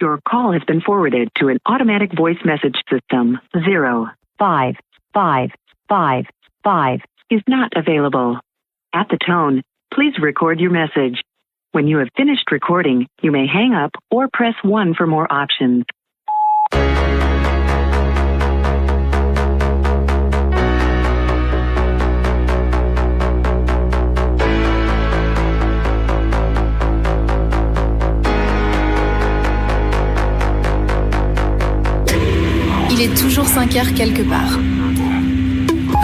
Your call has been forwarded to an automatic voice message system. 05555 is not available. At the tone, please record your message. When you have finished recording, you may hang up or press 1 for more options. Il est toujours 5 heures quelque part.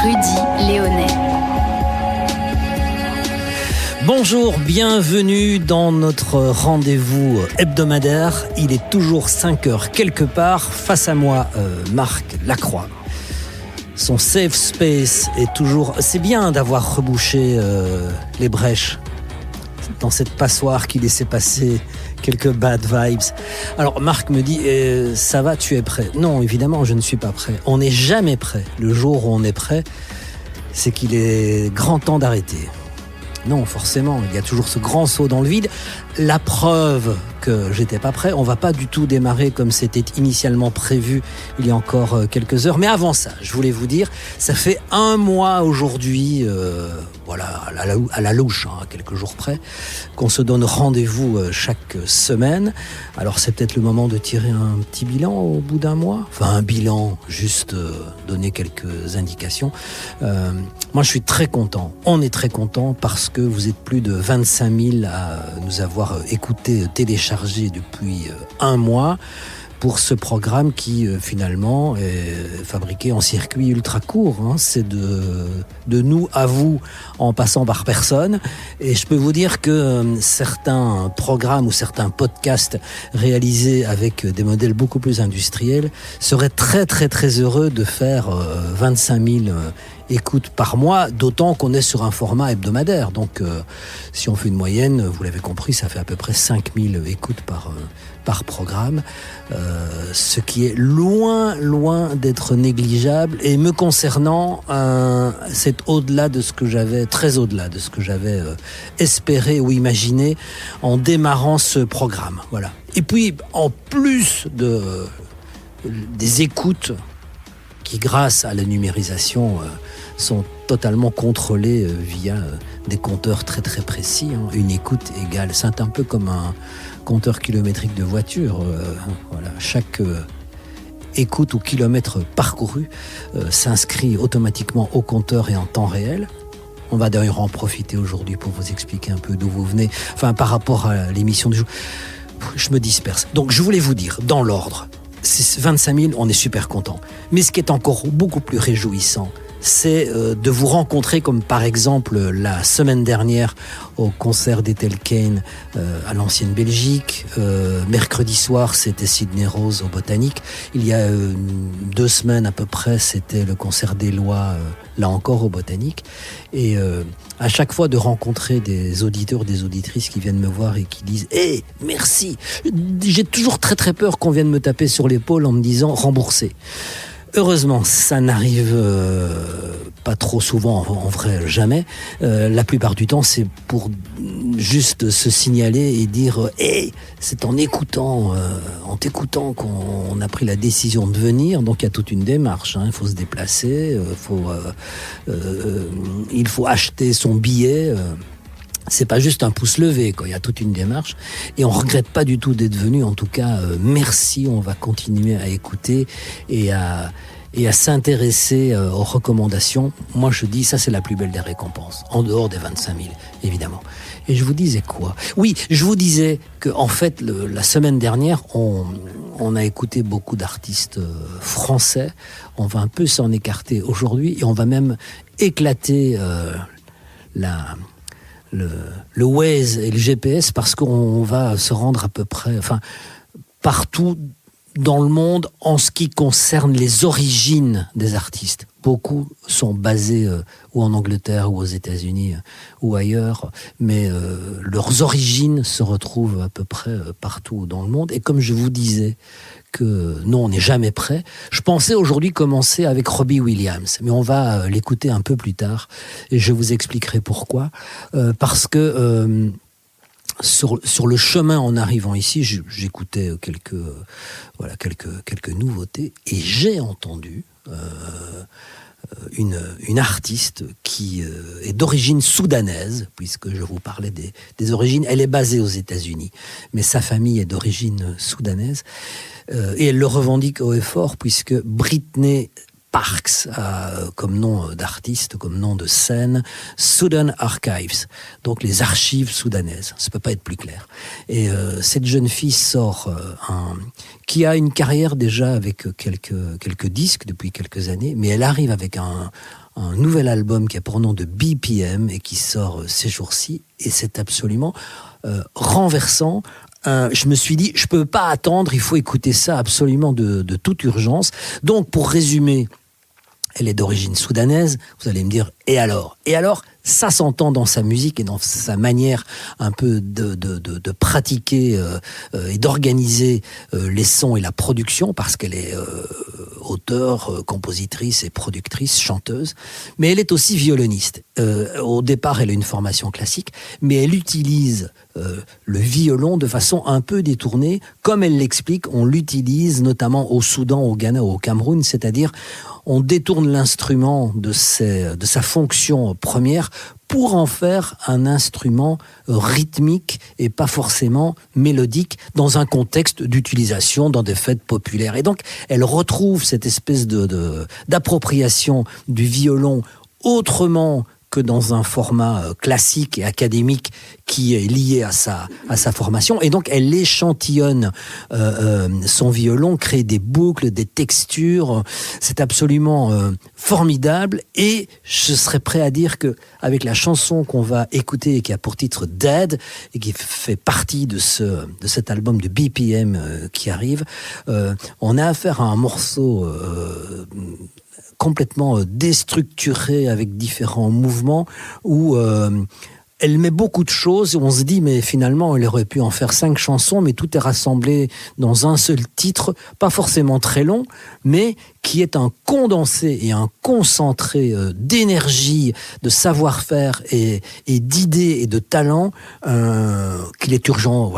Rudy Léonet. Bonjour, bienvenue dans notre rendez-vous hebdomadaire. Il est toujours 5 heures quelque part. Face à moi, Marc Lacroix. Son safe space est toujours... C'est bien d'avoir rebouché les brèches dans cette passoire qui laissait passer quelques bad vibes. Alors Marc me dit, ça va, tu es prêt? Non, évidemment, je ne suis pas prêt. On n'est jamais prêt. Le jour où on est prêt, c'est qu'il est grand temps d'arrêter. Non, forcément, il y a toujours ce grand saut dans le vide. La preuve que j'étais pas prêt, on va pas du tout démarrer comme c'était initialement prévu il y a encore quelques heures. Mais avant ça, je voulais vous dire, ça fait 1 mois aujourd'hui, voilà, à la louche, hein, à quelques jours près, qu'on se donne rendez-vous chaque semaine. Alors c'est peut-être le moment de tirer un petit bilan au bout d'1 mois. Enfin un bilan, juste donner quelques indications. Moi je suis très content, on est très content parce que vous êtes plus de 25 000 à nous avoir écouté, téléchargé depuis 1 mois pour ce programme qui finalement est fabriqué en circuit ultra court. Hein. C'est de nous à vous en passant par personne. Et je peux vous dire que certains programmes ou certains podcasts réalisés avec des modèles beaucoup plus industriels seraient très très très heureux de faire 25 000 écoutes par mois, d'autant qu'on est sur un format hebdomadaire. Donc si on fait une moyenne, vous l'avez compris, ça fait à peu près 5000 écoutes par programme, ce qui est loin d'être négligeable. Et me concernant, c'est au-delà de ce que j'avais, très au-delà de ce que j'avais espéré ou imaginé en démarrant ce programme. Voilà. Et puis, en plus des écoutes qui, grâce à la numérisation, sont totalement contrôlées via des compteurs très très précis. Hein. Une écoute égale, c'est un peu comme un compteur kilométrique de voiture. Voilà. Chaque écoute ou kilomètre parcouru s'inscrit automatiquement au compteur et en temps réel. On va d'ailleurs en profiter aujourd'hui pour vous expliquer un peu d'où vous venez. Enfin, par rapport à l'émission du jour, je me disperse. Donc, je voulais vous dire, dans l'ordre, 25 000, on est super content. Mais ce qui est encore beaucoup plus réjouissant, c'est de vous rencontrer, comme par exemple la semaine dernière au concert d'Ethel Cain à l'Ancienne Belgique. Mercredi soir, c'était Sydney Rose au Botanique. Il y a 2 semaines à peu près, c'était le concert d'Éloi, là encore au Botanique. Et à chaque fois de rencontrer des auditeurs, des auditrices qui viennent me voir et qui disent « Hey, merci !» J'ai toujours très très peur qu'on vienne me taper sur l'épaule en me disant « Remboursé !» Heureusement, ça n'arrive pas trop souvent, en vrai, jamais. La plupart du temps, c'est pour juste se signaler et dire « Hey, c'est en t'écoutant qu'on a pris la décision de venir. » Donc, il y a toute une démarche. Hein. Il faut se déplacer, il faut acheter son billet. C'est pas juste un pouce levé, quoi. Il y a toute une démarche. Et on regrette pas du tout d'être venu. En tout cas, merci. On va continuer à écouter et à s'intéresser aux recommandations. Moi, je dis, ça, c'est la plus belle des récompenses. En dehors des 25 000, évidemment. Et je vous disais quoi? Oui, je vous disais que, en fait, la semaine dernière, on a écouté beaucoup d'artistes français. On va un peu s'en écarter aujourd'hui et on va même éclater le Waze et le GPS parce qu'on va se rendre à peu près, enfin, partout dans le monde en ce qui concerne les origines des artistes. Beaucoup sont basés ou en Angleterre ou aux États-Unis ou ailleurs, mais leurs origines se retrouvent à peu près partout dans le monde. Et comme je vous disais que non, on n'est jamais prêt, je pensais aujourd'hui commencer avec Robbie Williams, mais on va l'écouter un peu plus tard et je vous expliquerai pourquoi. Parce que sur le chemin en arrivant ici, j'écoutais quelques nouveautés et j'ai entendu une artiste qui est d'origine soudanaise, puisque je vous parlais des origines. Elle est basée aux États-Unis, mais sa famille est d'origine soudanaise et elle le revendique haut et fort, puisque Britney Parks a comme nom d'artiste, comme nom de scène, Sudan Archives, donc les archives soudanaises. Ça peut pas être plus clair. Et cette jeune fille sort qui a une carrière déjà avec quelques disques depuis quelques années, mais elle arrive avec un nouvel album qui a pour nom de BPM et qui sort ces jours-ci, et c'est absolument renversant. Je me suis dit, je peux pas attendre, il faut écouter ça absolument de toute urgence. Donc, pour résumer, elle est d'origine soudanaise. Vous allez me dire, et alors, ça s'entend dans sa musique et dans sa manière un peu de pratiquer et d'organiser les sons et la production, parce qu'elle est auteure, compositrice et productrice, chanteuse. Mais elle est aussi violoniste. Au départ, elle a une formation classique, mais elle utilise le violon de façon un peu détournée. Comme elle l'explique, on l'utilise notamment au Soudan, au Ghana ou au Cameroun, c'est-à-dire on détourne l'instrument de sa fonction première pour en faire un instrument rythmique et pas forcément mélodique dans un contexte d'utilisation dans des fêtes populaires. Et donc, elle retrouve cette espèce d'appropriation du violon autrement que dans un format classique et académique qui est lié à sa formation. Et donc, elle échantillonne son violon, crée des boucles, des textures. C'est absolument formidable. Et je serais prêt à dire que avec la chanson qu'on va écouter et qui a pour titre Dead et qui fait partie de cet album de BPM qui arrive, on a affaire à un morceau complètement déstructuré avec différents mouvements où elle met beaucoup de choses et on se dit mais finalement elle aurait pu en faire 5 chansons, mais tout est rassemblé dans un seul titre, pas forcément très long, mais qui est un condensé et un concentré d'énergie, de savoir-faire et d'idées et de talent qu'il est urgent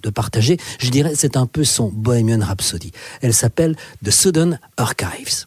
de partager. Je dirais c'est un peu son Bohemian Rhapsody. Elle s'appelle The Sudan Archives.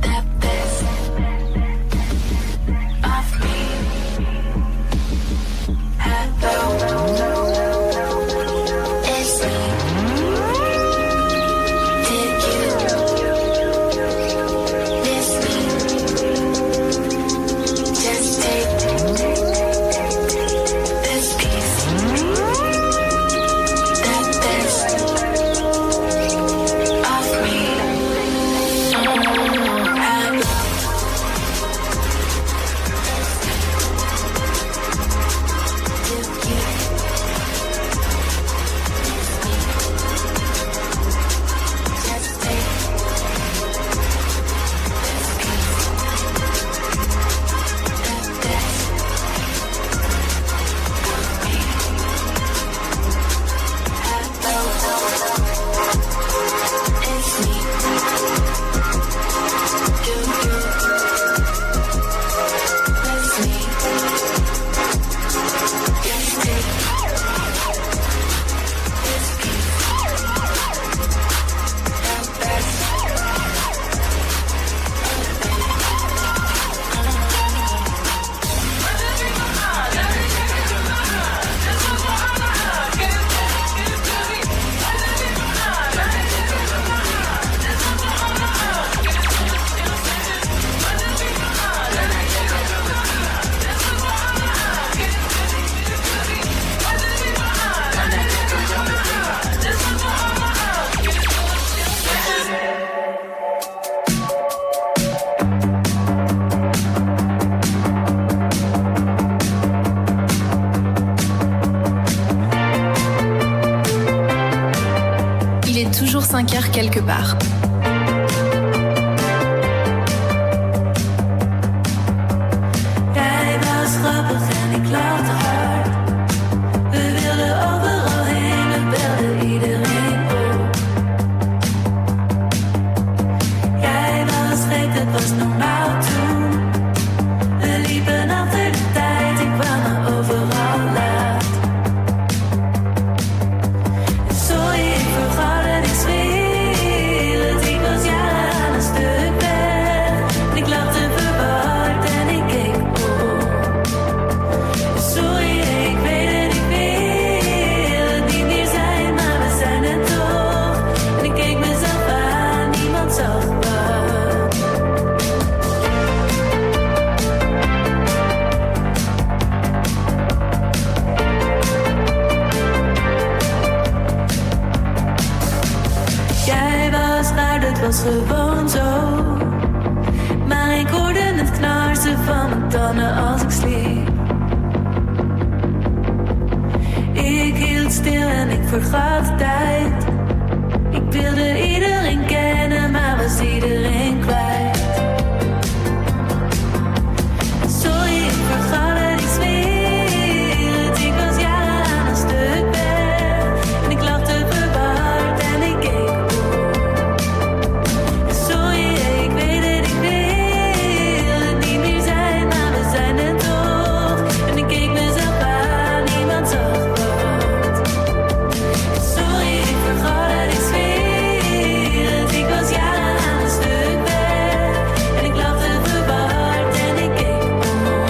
That 5h quelque part. Jij was grappig en ik lachte hard. We wilden overal heen, we belden iedereen op. Jij was gek, dat was normaal toen. We liepen achter de tijd, ik kwam me overal laat. Sorry, ik vergat het, ik zweer het. Ik was jaren aan een stuk weg. En ik lachte verward en ik keek op. Sorry, ik weet het, ik wil het niet meer zijn, maar we zijn het toch. En ik keek mezelf aan, niemand zag wat. Jij was raar, dat was gewoon zo. Maar ik hoorde het knarsen van mijn tanden als ik sliep. Ik hield stil en ik vergat de tijd. Ik wilde iedereen kennen, maar was iedereen kwijt. Sorry, ik vergat het, ik zweer het. Ik was jaren aan een stuk weg. En ik lachte verward en ik keek op. Sorry, ik weet het, ik wil het niet meer zijn, maar we zijn het toch. En ik keek mezelf aan, niemand zag wat. Sorry, ik vergat het, ik zweer het. Ik was jaren aan een stuk weg. En ik lachte verward en ik keek om.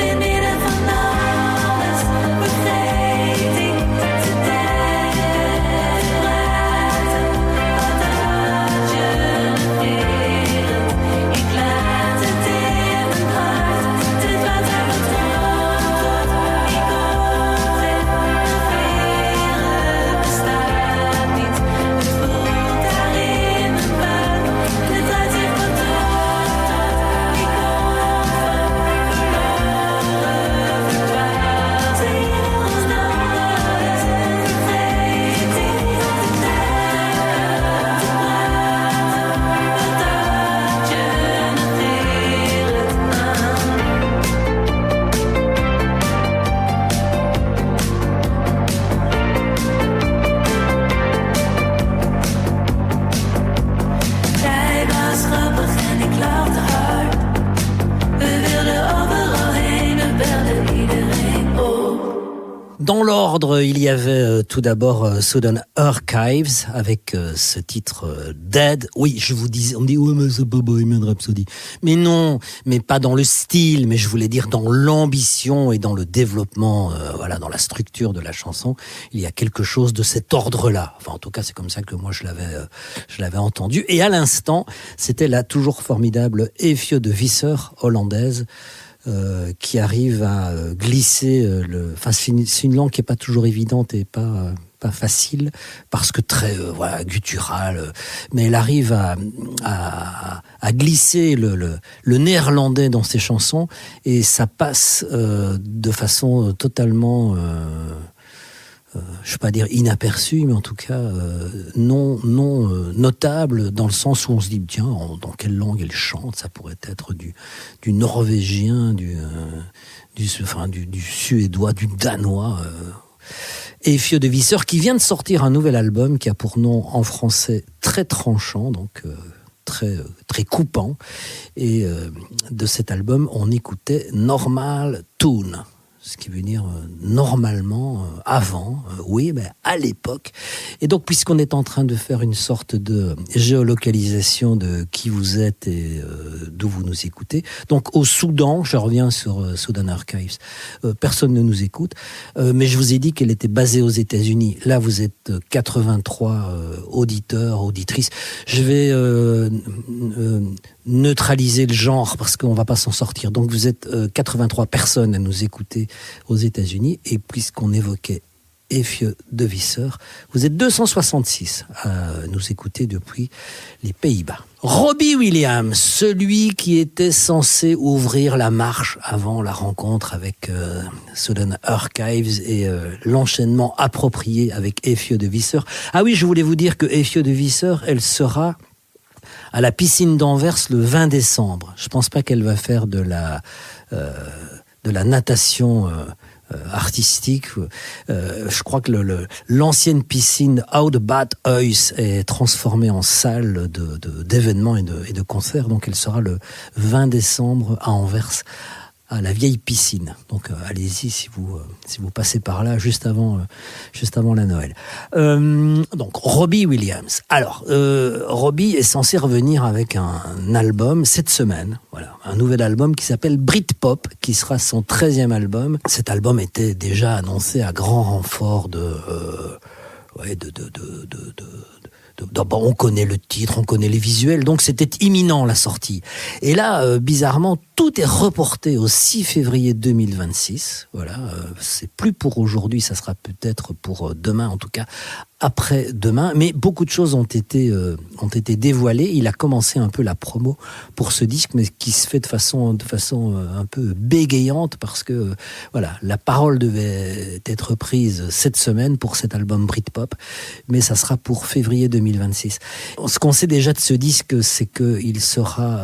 In midden van alles vergeet ik te denken. Wat had je negeren? Ik laat het in mijn hart. Dit wat er betreft. Ik hoor het negeren bestaat niet. Het voelt daar in mijn buik. En het draait zich wat rond. Ik hoor verloren verdwazing. Ons nooit vergeet ik te denken. Wat had je negeren? Jij was grappig en ik lachte hard. We wilden overal heen, we belden iedereen op. Dans l'ordre, il y avait tout d'abord Southern Archives avec ce titre Dead. Oui, je vous disais, on me dit ouais mais c'est pas Bohemian Rhapsody. Mais non, mais pas dans le style, mais je voulais dire dans l'ambition et dans le développement, voilà, dans la structure de la chanson, il y a quelque chose de cet ordre-là. Enfin, en tout cas, c'est comme ça que moi je l'avais entendu. Et à l'instant, c'était la toujours formidable Efje de Visser hollandaise. Qui arrive à glisser enfin c'est une langue qui est pas toujours évidente et pas facile parce que très voilà gutturale, mais elle arrive à glisser le néerlandais dans ses chansons et ça passe de façon totalement je ne vais pas dire inaperçu, mais en tout cas non notable, dans le sens où on se dit tiens, dans quelle langue elle chante, ça pourrait être du norvégien, du suédois, du danois. Efje de Visser, qui vient de sortir un nouvel album qui a pour nom en français très tranchant, donc très coupant. Et de cet album, on écoutait Normal Tune. Ce qui veut dire normalement, avant, oui, mais à l'époque. Et donc, puisqu'on est en train de faire une sorte de géolocalisation de qui vous êtes et d'où vous nous écoutez, donc au Soudan, je reviens sur Southern Archives, personne ne nous écoute, mais je vous ai dit qu'elle était basée aux États-Unis. Là, vous êtes 83 auditeurs, auditrices. Je vais neutraliser le genre parce qu'on va pas s'en sortir. Donc vous êtes 83 personnes à nous écouter aux États-Unis, et puisqu'on évoquait Eefje de Visser. Vous êtes 266 à nous écouter depuis les Pays-Bas. Robbie Williams, celui qui était censé ouvrir la marche avant la rencontre avec Southern Archives et l'enchaînement approprié avec Eefje de Visser. Ah oui, je voulais vous dire que Eefje de Visser, elle sera à la piscine d'Anvers le 20 décembre. Je pense pas qu'elle va faire de la natation artistique. Je crois que l'ancienne piscine Oude Bad Huis est transformée en salle d'événements et de concerts. Donc elle sera le 20 décembre à Anvers, à la vieille piscine. Donc allez-y si vous passez par là juste avant la Noël. Donc Robbie Williams. Alors Robbie est censé revenir avec un album cette semaine. Voilà, un nouvel album qui s'appelle Britpop, qui sera son 13e album. Cet album était déjà annoncé à grand renfort on connaît le titre, on connaît les visuels, donc c'était imminent la sortie. Et là, bizarrement, tout est reporté au 6 février 2026. Voilà, c'est plus pour aujourd'hui, ça sera peut-être pour demain, en tout cas après-demain. Mais beaucoup de choses ont été dévoilées. Il a commencé un peu la promo pour ce disque, mais qui se fait de façon un peu bégayante, parce que voilà, la parole devait être prise cette semaine pour cet album Britpop, mais ça sera pour février 2026. Ce qu'on sait déjà de ce disque, c'est qu'il sera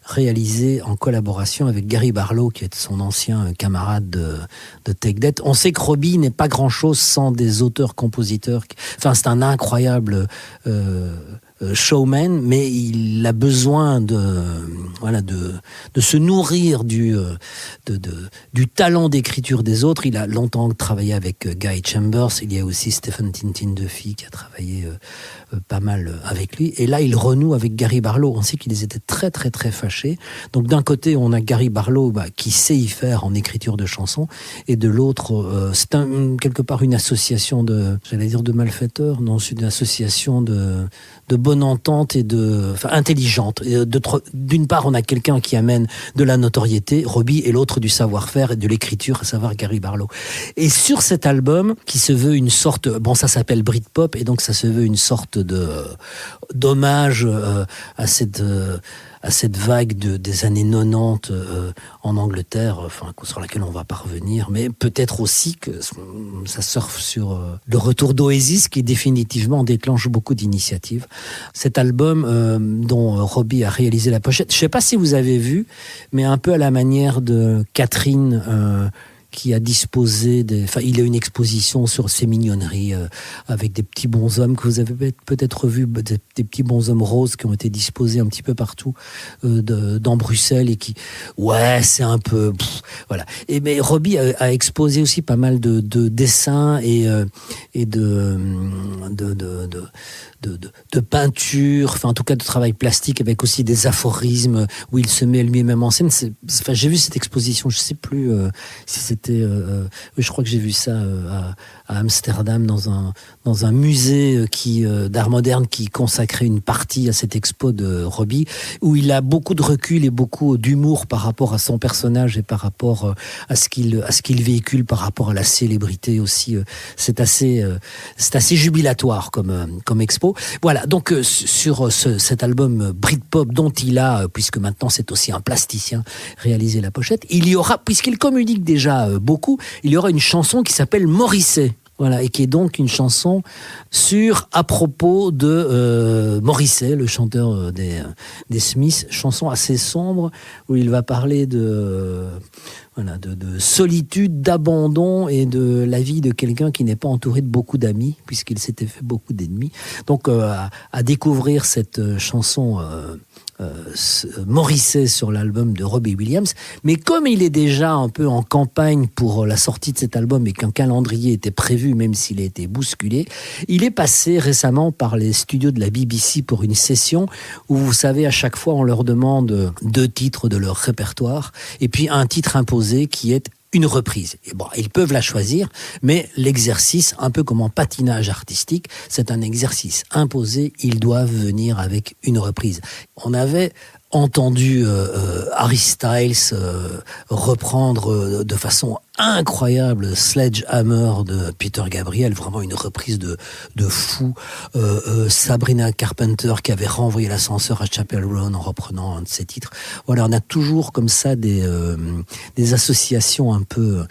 réalisé en collaboration avec Gary Barlow, qui est son ancien camarade de Take That. On sait que Robbie n'est pas grand-chose sans des auteurs-compositeurs. Enfin, c'est un incroyable showman, mais il a besoin de se nourrir du talent d'écriture des autres. Il a longtemps travaillé avec Guy Chambers. Il y a aussi Stephen Tintin Duffy qui a travaillé pas mal avec lui. Et là, il renoue avec Gary Barlow. On sait qu'ils étaient très très très fâchés. Donc d'un côté, on a Gary Barlow qui sait y faire en écriture de chansons, et de l'autre, c'est quelque part une association de malfaiteurs. Non, c'est une association de bonne entente et intelligente. D'une part, on a quelqu'un qui amène de la notoriété, Robbie, et l'autre du savoir-faire et de l'écriture, à savoir Gary Barlow. Et sur cet album, qui se veut une sorte, ça s'appelle Britpop, et donc ça se veut une sorte d'hommage à cette vague des années 90 en Angleterre, sur laquelle on va pas revenir, mais peut-être aussi que ça surfe sur le retour d'Oasis, qui définitivement déclenche beaucoup d'initiatives. Cet album dont Robbie a réalisé la pochette, je sais pas si vous avez vu, mais un peu à la manière de Catherine, qui a disposé il a une exposition sur ses mignonneries avec des petits bonshommes que vous avez peut-être vu, des petits bonshommes roses qui ont été disposés un petit peu partout dans Bruxelles, et qui, c'est un peu, voilà. Et mais Robbie a exposé aussi pas mal de dessins et de peinture, en tout cas de travail plastique, avec aussi des aphorismes où il se met lui-même en scène. J'ai vu cette exposition, je sais plus si c'était, je crois que j'ai vu ça à Amsterdam dans un musée d'art moderne qui consacrait une partie à cette expo de Robbie, où il a beaucoup de recul et beaucoup d'humour par rapport à son personnage et par rapport à ce qu'il véhicule par rapport à la célébrité aussi. C'est assez jubilatoire comme expo. Voilà, donc sur cet album Britpop, dont il a, puisque maintenant c'est aussi un plasticien, réalisé la pochette, il y aura, puisqu'il communique déjà beaucoup, il y aura une chanson qui s'appelle Morrissey. Voilà, et qui est donc une chanson à propos de Morrissey, le chanteur des Smiths, chanson assez sombre, où il va parler de solitude, d'abandon et de la vie de quelqu'un qui n'est pas entouré de beaucoup d'amis, puisqu'il s'était fait beaucoup d'ennemis. Donc à découvrir cette chanson Morrissey sur l'album de Robbie Williams. Mais comme il est déjà un peu en campagne pour la sortie de cet album et qu'un calendrier était prévu, même s'il a été bousculé, il est passé récemment par les studios de la BBC pour une session où, vous savez, à chaque fois on leur demande 2 titres de leur répertoire et puis un titre imposé qui est une reprise. Et ils peuvent la choisir, mais l'exercice, un peu comme en patinage artistique, c'est un exercice imposé, ils doivent venir avec une reprise. On avait entendu Harry Styles reprendre de façon incroyable Sledgehammer de Peter Gabriel, vraiment une reprise de fou. Sabrina Carpenter qui avait renvoyé l'ascenseur à Chapel Roan en reprenant un de ses titres. Voilà, on a toujours comme ça des associations un peu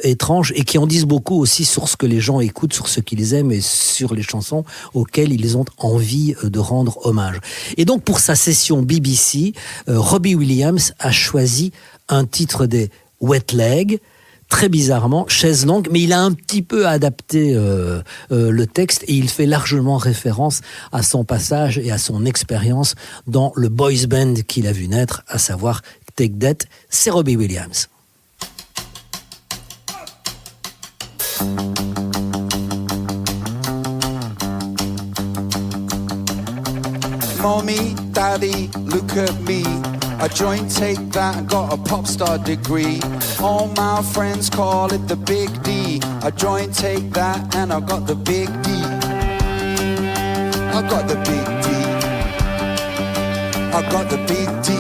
étranges et qui en disent beaucoup aussi sur ce que les gens écoutent, sur ce qu'ils aiment et sur les chansons auxquelles ils ont envie de rendre hommage. Et donc pour sa session BBC, Robbie Williams a choisi un titre des Wet Leg, très bizarrement, chaise longue, mais il a un petit peu adapté le texte et il fait largement référence à son passage et à son expérience dans le boys band qu'il a vu naître, à savoir Take That, c'est Robbie Williams. Mommy, daddy, look at me. I joined Take That, got a pop star degree. All my friends call it the Big D. I joined Take That and I got the Big D. I got the Big D. I got the Big D.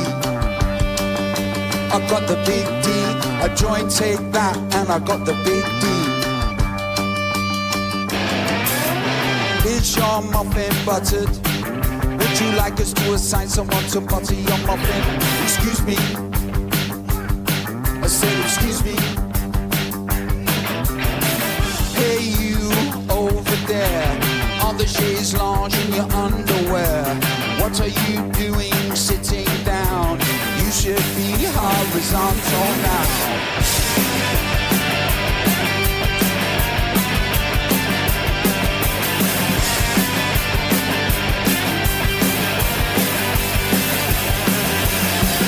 I got the Big D. I joined Take That and I got the Big D. Is your muffin buttered? Would you like us to assign someone to butter your muffin? Excuse me. I said excuse me. Hey you over there on the chaise lounge in your underwear. What are you doing sitting down? You should be horizontal now.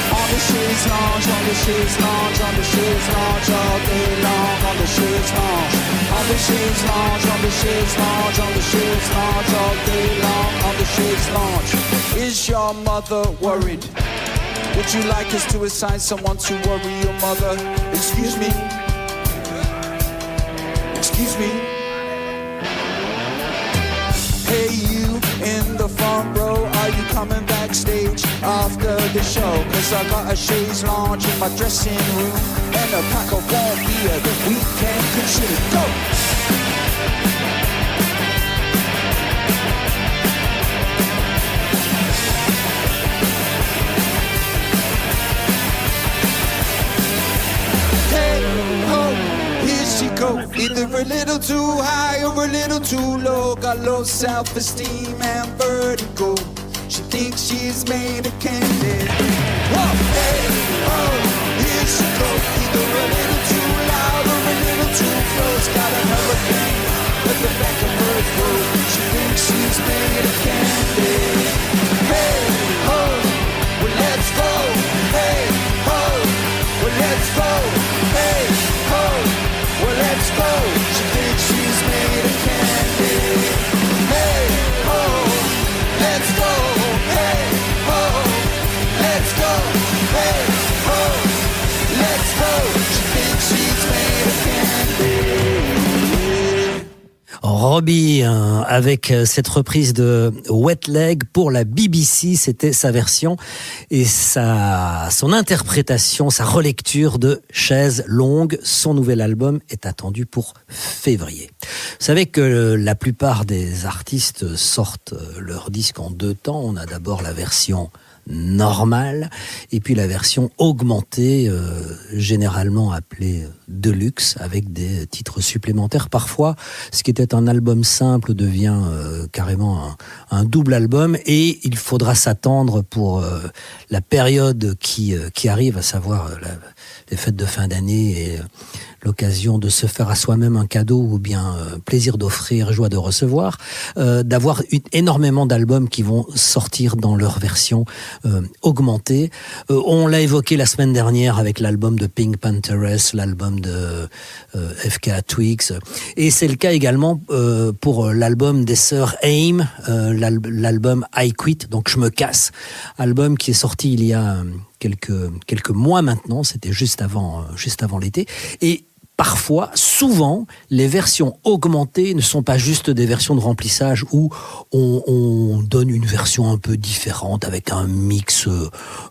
On the chaise lounge, on the chaise lounge all day long. On the chaise lounge, on the chaise lounge, on the chaise lounge, on the chaise lounge all day long. On the chaise lounge. Is your mother worried? Would you like us to assign someone to worry your mother? Excuse me. Excuse me. Hey you in the front row, are you coming backstage after the show? Cause I got a chaise lounge in my dressing room and a pack of warm beer that we can consume. Go! Go. Either a little too high or a little too low. Got low self-esteem and vertigo. She thinks she's made of candy. Whoa, hey, oh, here she goes. Either a little too loud or a little too close. Got a hurricane at the back of her throat. She thinks she's made of candy. Hey, oh, well let's go. Hey, oh, well let's go. Hey, oh. Well, let's go. She thinks she's made of candy. Hey, oh, let's go. Hey, oh, let's go. Hey, oh, let's go. She thinks she's made of candy. Robbie, avec cette reprise de Wet Leg pour la BBC, c'était sa version et son interprétation, sa relecture de Chaise longue. Son nouvel album est attendu pour février. Vous savez que la plupart des artistes sortent leur disque en deux temps. On a d'abord la version normale et puis la version augmentée, généralement appelée Deluxe, avec des titres supplémentaires. Parfois, ce qui était un album simple devient carrément un double album et il faudra s'attendre pour la période qui arrive, à savoir les fêtes de fin d'année et l'occasion de se faire à soi-même un cadeau ou bien plaisir d'offrir, joie de recevoir, d'avoir énormément d'albums qui vont sortir dans leur version augmentée. On l'a évoqué la semaine dernière avec l'album de Pink Panthers, l'album de FK Twigs, et c'est le cas également pour l'album des sœurs Aim, l'album I Quit, donc je me casse, album qui est sorti il y a quelques mois maintenant, c'était juste avant l'été, et parfois, souvent, les versions augmentées ne sont pas juste des versions de remplissage où on donne une version un peu différente avec un mix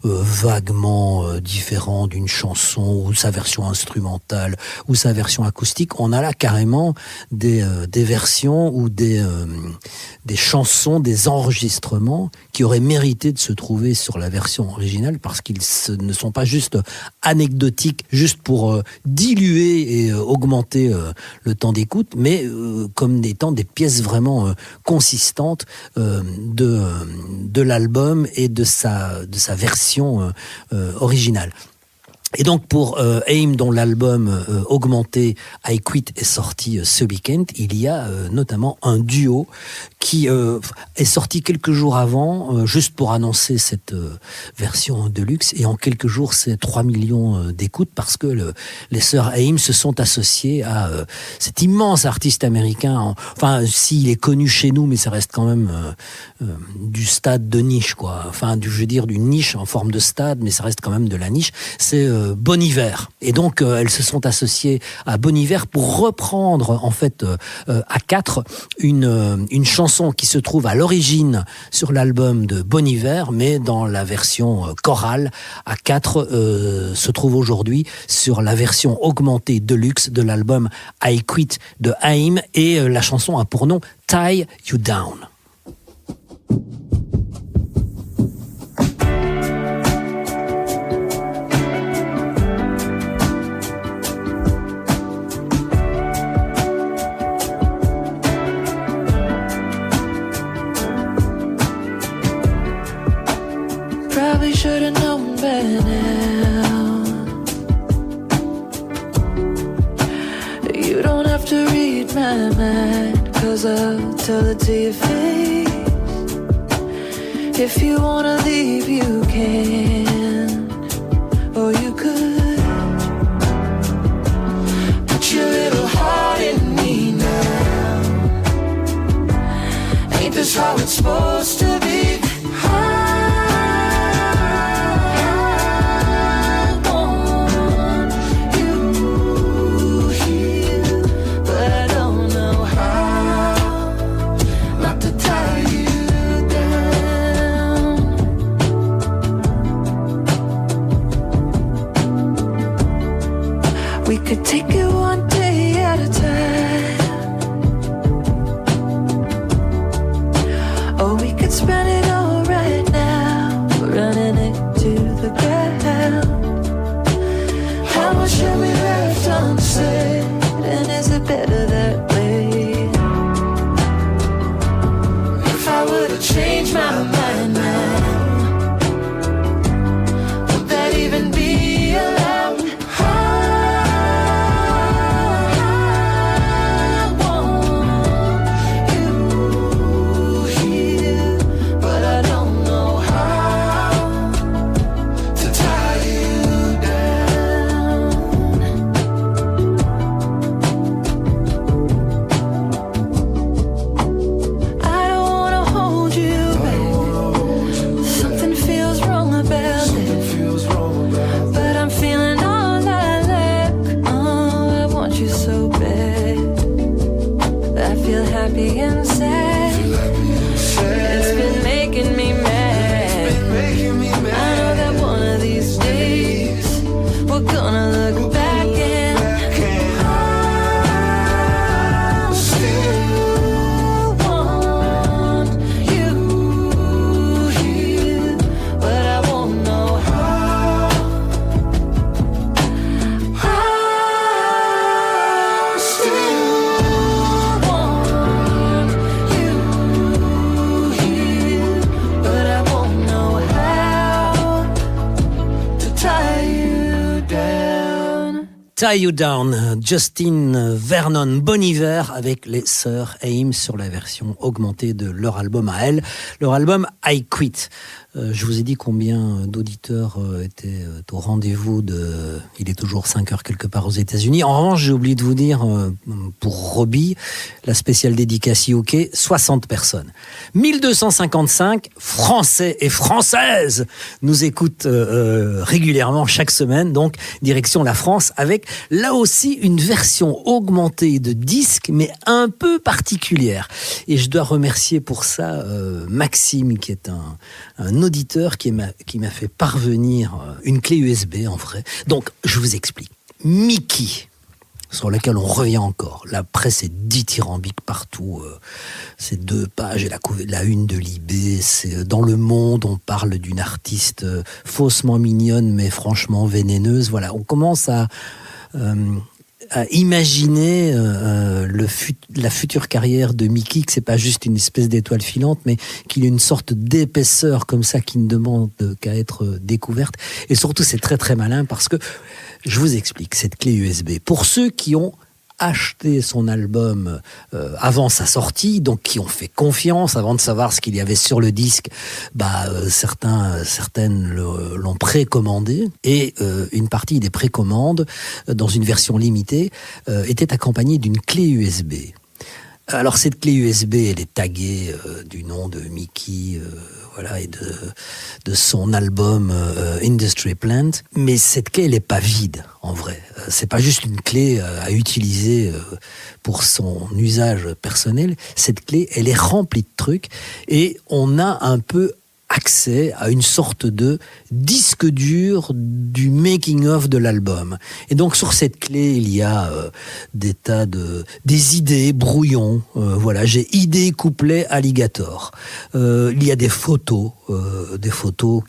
vaguement différent d'une chanson ou sa version instrumentale ou sa version acoustique. On a là carrément des versions ou des chansons, des enregistrements qui auraient mérité de se trouver sur la version originale parce qu'ils ne sont pas juste anecdotiques, juste pour diluer et augmenter le temps d'écoute, mais comme étant des pièces vraiment consistantes de l'album et de sa version originale. Et donc pour AIM, dont l'album augmenté I Quit est sorti ce week-end, il y a notamment un duo qui est sorti quelques jours avant, juste pour annoncer cette version deluxe, et en quelques jours c'est 3 millions d'écoutes parce que les sœurs AIM se sont associées à cet immense artiste américain, enfin s'il est connu chez nous, mais ça reste quand même du stade de niche, quoi. Enfin, je veux dire d'une niche en forme de stade, mais ça reste quand même de la niche, c'est Bon Iver. Et donc elles se sont associées à Bon Iver pour reprendre en fait à 4 une chanson qui se trouve à l'origine sur l'album de Bon Iver, mais dans la version chorale à 4 se trouve aujourd'hui sur la version augmentée deluxe de l'album I Quit de AIM, et la chanson a pour nom Tie You Down. Probably should've known by now. You don't have to read my mind, 'cause I'll tell it to your face. If you wanna leave, you can, or you could. Put your little heart in me now. Ain't this how it's supposed to be? We could take it one day at a time, or we could spend it all right now, running it to the ground. How much have we left unsaid, and is it better that way? If I were to change my mind now, would that even be allowed? Tie You Down, Justin Vernon, Bon Iver avec les sœurs AIM sur la version augmentée de leur album à elles, leur album I Quit. Je vous ai dit combien d'auditeurs étaient au rendez-vous de Il est toujours 5 heures quelque part aux États-Unis. En revanche, j'ai oublié de vous dire, pour Robbie, la spéciale dédicace UK, 60 personnes. 1255 Français et Françaises nous écoutent régulièrement chaque semaine, donc direction la France, avec là aussi une version augmentée de disque, mais un peu particulière. Et je dois remercier pour ça Maxime, qui est un auditeur qui m'a fait parvenir une clé USB en vrai. Donc, je vous explique. Mickey, sur laquelle on revient encore. La presse est dithyrambique partout. C'est 2 pages et la une de Libé. C'est dans Le Monde, on parle d'une artiste faussement mignonne, mais franchement vénéneuse. Voilà, on commence à imaginer la future carrière de Mickey, que c'est pas juste une espèce d'étoile filante, mais qu'il y a une sorte d'épaisseur comme ça qui ne demande qu'à être découverte. Et surtout, c'est très très malin parce que, je vous explique, cette clé USB, pour ceux qui ont acheté son album avant sa sortie, donc qui ont fait confiance avant de savoir ce qu'il y avait sur le disque, certaines l'ont précommandé, et une partie des précommandes, dans une version limitée, était accompagnée d'une clé USB. Alors cette clé USB, elle est taguée du nom de Mickey, voilà, et de son album Industry Plant. Mais cette clé, elle n'est pas vide, en vrai. C'est pas juste une clé à utiliser pour son usage personnel. Cette clé, elle est remplie de trucs, et on a un peu accès à une sorte de disque dur du making-of de l'album. Et donc sur cette clé, il y a des idées brouillons. Voilà, j'ai idée, couplet, alligator. Il y a des photos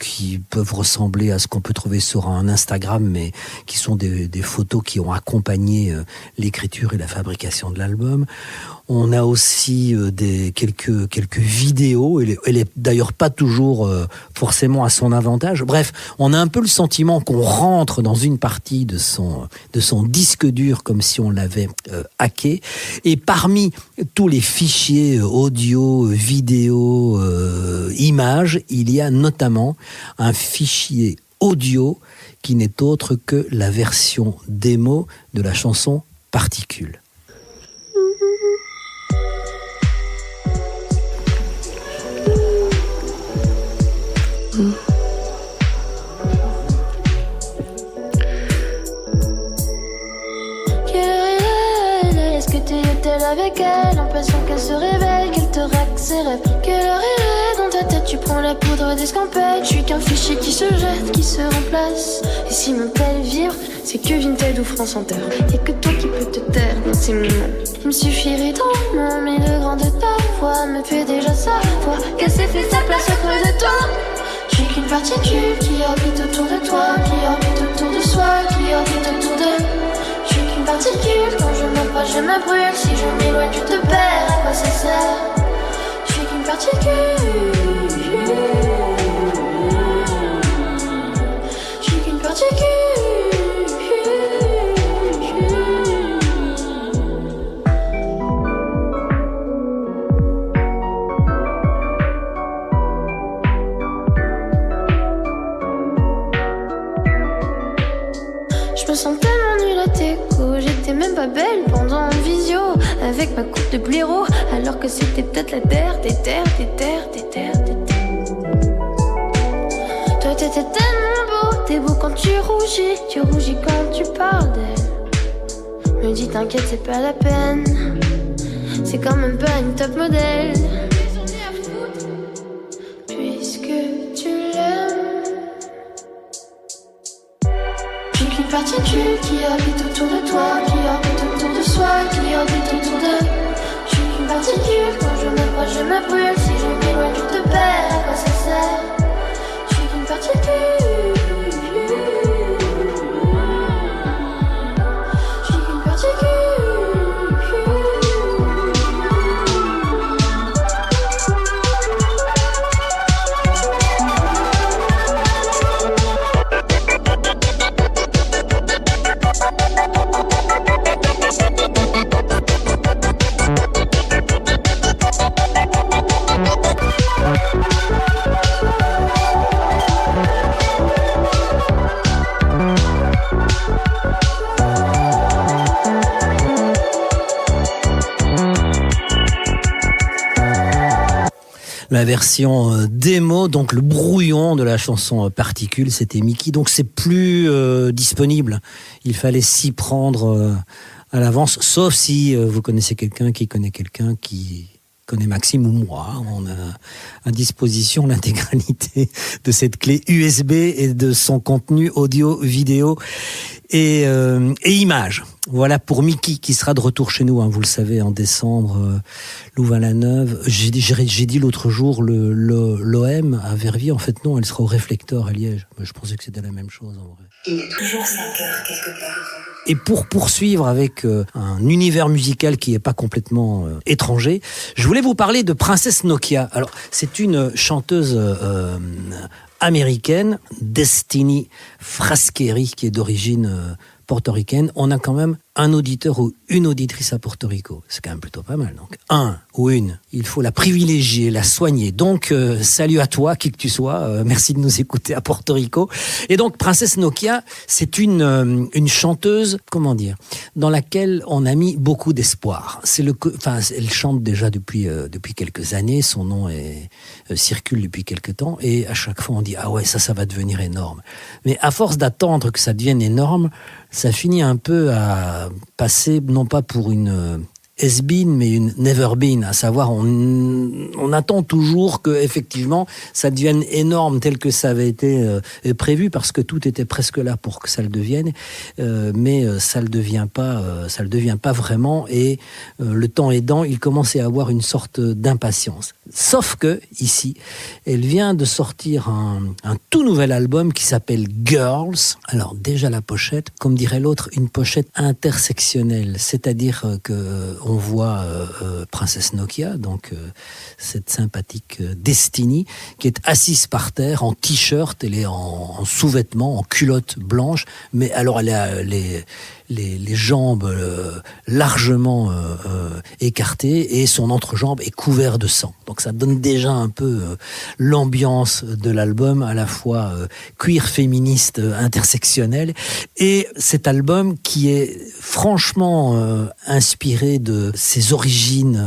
qui peuvent ressembler à ce qu'on peut trouver sur un Instagram, mais qui sont des photos qui ont accompagné l'écriture et la fabrication de l'album. On a aussi quelques vidéos. Elle est d'ailleurs pas toujours forcément à son avantage. Bref, on a un peu le sentiment qu'on rentre dans une partie de son disque dur comme si on l'avait hacké. Et parmi tous les fichiers audio, vidéo, images, il y a notamment un fichier audio qui n'est autre que la version démo de la chanson Particules. Est-ce que t'es avec elle? L'impression qu'elle se réveille, qu'elle te raconte ses rêves. Quelle heure il est dans ta tête? Tu prends la poudre d'escampette. Je suis qu'un fichier qui se jette, qui se remplace. Et si mon tel vibre, c'est que Vinted ou France Inter. Y'a que toi qui peux te taire dans ces moments. Il me suffirait d'un mot, mais le grand de ta voix me fait déjà savoir qu'elle s'est fait sa place au creux de toi. Je suis qu'une particule qui orbite autour de toi, qui orbite autour de soi, qui orbite autour de... Je suis qu'une particule, quand je m'approche je me brûle. Si je m'éloigne tu te perds, à quoi ça sert? Je suis qu'une particule. Je suis qu'une particule. Je me sens tellement nulle à tes coups. J'étais même pas belle pendant un visio avec ma coupe de blaireau, alors que c'était peut-être la terre, des terres. Toi t'étais tellement beau, t'es beau quand tu rougis quand tu parles d'elle. Me dis t'inquiète c'est pas la peine, c'est quand même pas une top modèle. Puisque tu l'aimes. Je suis qu'une particule qui orbite autour de toi, qui orbite autour de soi, qui orbite autour de... Je suis qu'une particule, quand je m'approche je me brûle. Si je m'éloigne je te perds, à quoi ça sert? Je suis qu'une particule. Je suis qu'une particule. la version démo, donc le brouillon de la chanson Particule, c'était Mickey, donc c'est plus disponible. Il fallait s'y prendre à l'avance, sauf si vous connaissez quelqu'un qui connaît quelqu'un qui connaît Maxime ou moi. On a à disposition l'intégralité de cette clé USB et de son contenu audio, vidéo et images. Voilà pour Mickey qui sera de retour chez nous, hein, vous le savez, en décembre, Louvain-la-Neuve. J'ai dit l'autre jour l'OM à Verviers. En fait, non, elle sera au Réflecteur à Liège. Je pensais que c'était la même chose en vrai. Il est toujours 5 heures quelque part. Et pour poursuivre avec un univers musical qui n'est pas complètement étranger, je voulais vous parler de Princesse Nokia. Alors, c'est une chanteuse américaine, Destiny Frascheri, qui est d'origine portoricaine. On a quand même un auditeur ou une auditrice à Porto Rico. C'est quand même plutôt pas mal. Donc, un ou une, il faut la privilégier, la soigner. Donc, salut à toi, qui que tu sois. Merci de nous écouter à Porto Rico. Et donc, Princesse Nokia, c'est une chanteuse, comment dire, dans laquelle on a mis beaucoup d'espoir. Elle chante déjà depuis quelques années. Son nom circule depuis quelques temps. Et à chaque fois, on dit, ah ouais, ça va devenir énorme. Mais à force d'attendre que ça devienne énorme, ça finit un peu à passer, non pas pour une has-been, mais une never-been, à savoir, on attend toujours que effectivement ça devienne énorme tel que ça avait été prévu, parce que tout était presque là pour que ça le devienne, mais ça le devient pas vraiment, et le temps aidant, il commençait à avoir une sorte d'impatience. Sauf que ici, elle vient de sortir un tout nouvel album qui s'appelle Girls. Alors déjà la pochette, comme dirait l'autre, une pochette intersectionnelle, c'est-à-dire que on voit Princesse Nokia, donc cette sympathique Destiny, qui est assise par terre en t-shirt, elle est en sous-vêtements, en culotte blanche, mais alors elle a les jambes largement écartées, et son entrejambe est couverte de sang. Donc ça donne déjà un peu l'ambiance de l'album, à la fois queer, féministe, intersectionnel. Et cet album qui est franchement inspiré de ses origines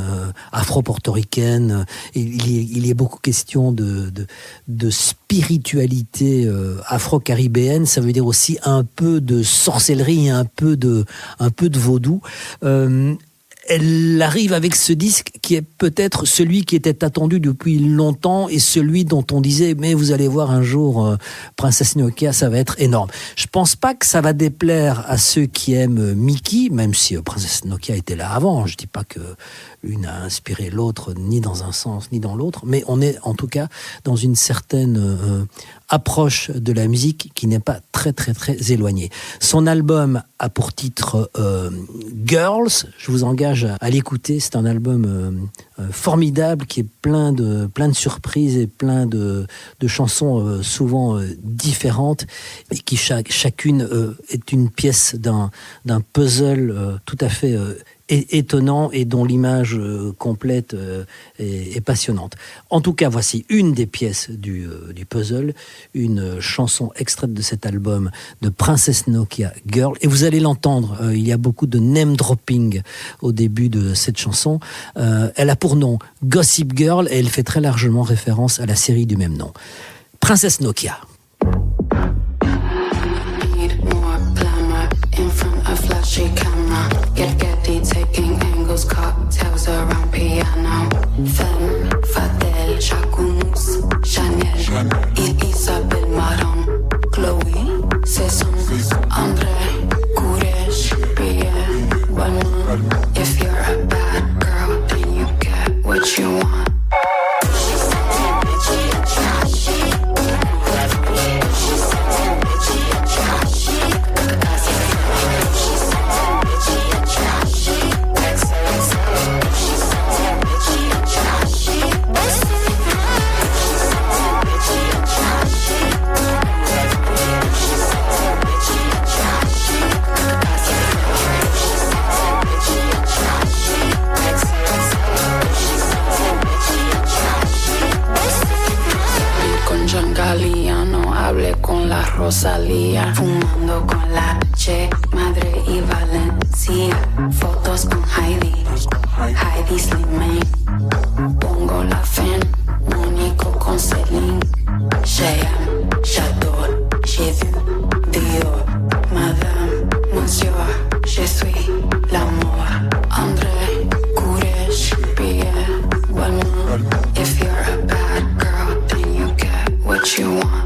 afro-portoricaines. Il y a beaucoup question de spiritualité afro-caribéenne. Ça veut dire aussi un peu de sorcellerie, un peu de vaudou. Elle arrive avec ce disque qui est peut-être celui qui était attendu depuis longtemps, et celui dont on disait, mais vous allez voir un jour, Princesse Nokia, ça va être énorme. Je pense pas que ça va déplaire à ceux qui aiment Mickey, même si Princesse Nokia était là avant. Je dis pas que l'une a inspiré l'autre, ni dans un sens, ni dans l'autre, mais on est en tout cas dans une certaine approche de la musique qui n'est pas très très très éloignée. Son album a pour titre Girls. Je vous engage à l'écouter. C'est un album formidable qui est plein de surprises et plein de chansons souvent différentes, et qui chacune est une pièce d'un puzzle tout à fait étonnant, et dont l'image complète est passionnante. En tout cas, voici une des pièces du puzzle, une chanson extraite de cet album de Princesse Nokia, Girl. Et vous allez l'entendre, il y a beaucoup de name dropping au début de cette chanson. Elle a pour nom Gossip Girl, et elle fait très largement référence à la série du même nom. Princesse Nokia. Taking angles, cocktails around piano. Femme fatale, Jacquemus, Chanel, Isabelle Marant, Chloé, Cesson, André, Courage, Pierre, Balmain. If you're a bad girl, then you get what you want. Rosalía, fumando con la Che, Madre y Valencia. Fotos con Heidi, Heidi Slimane. Pongo la fe en j'aime, j'adore, j'ai vu Dior, madame, monsieur, je suis l'amour. André, Courage, Pierre, Balmain. If you're a bad girl, then you get what you want.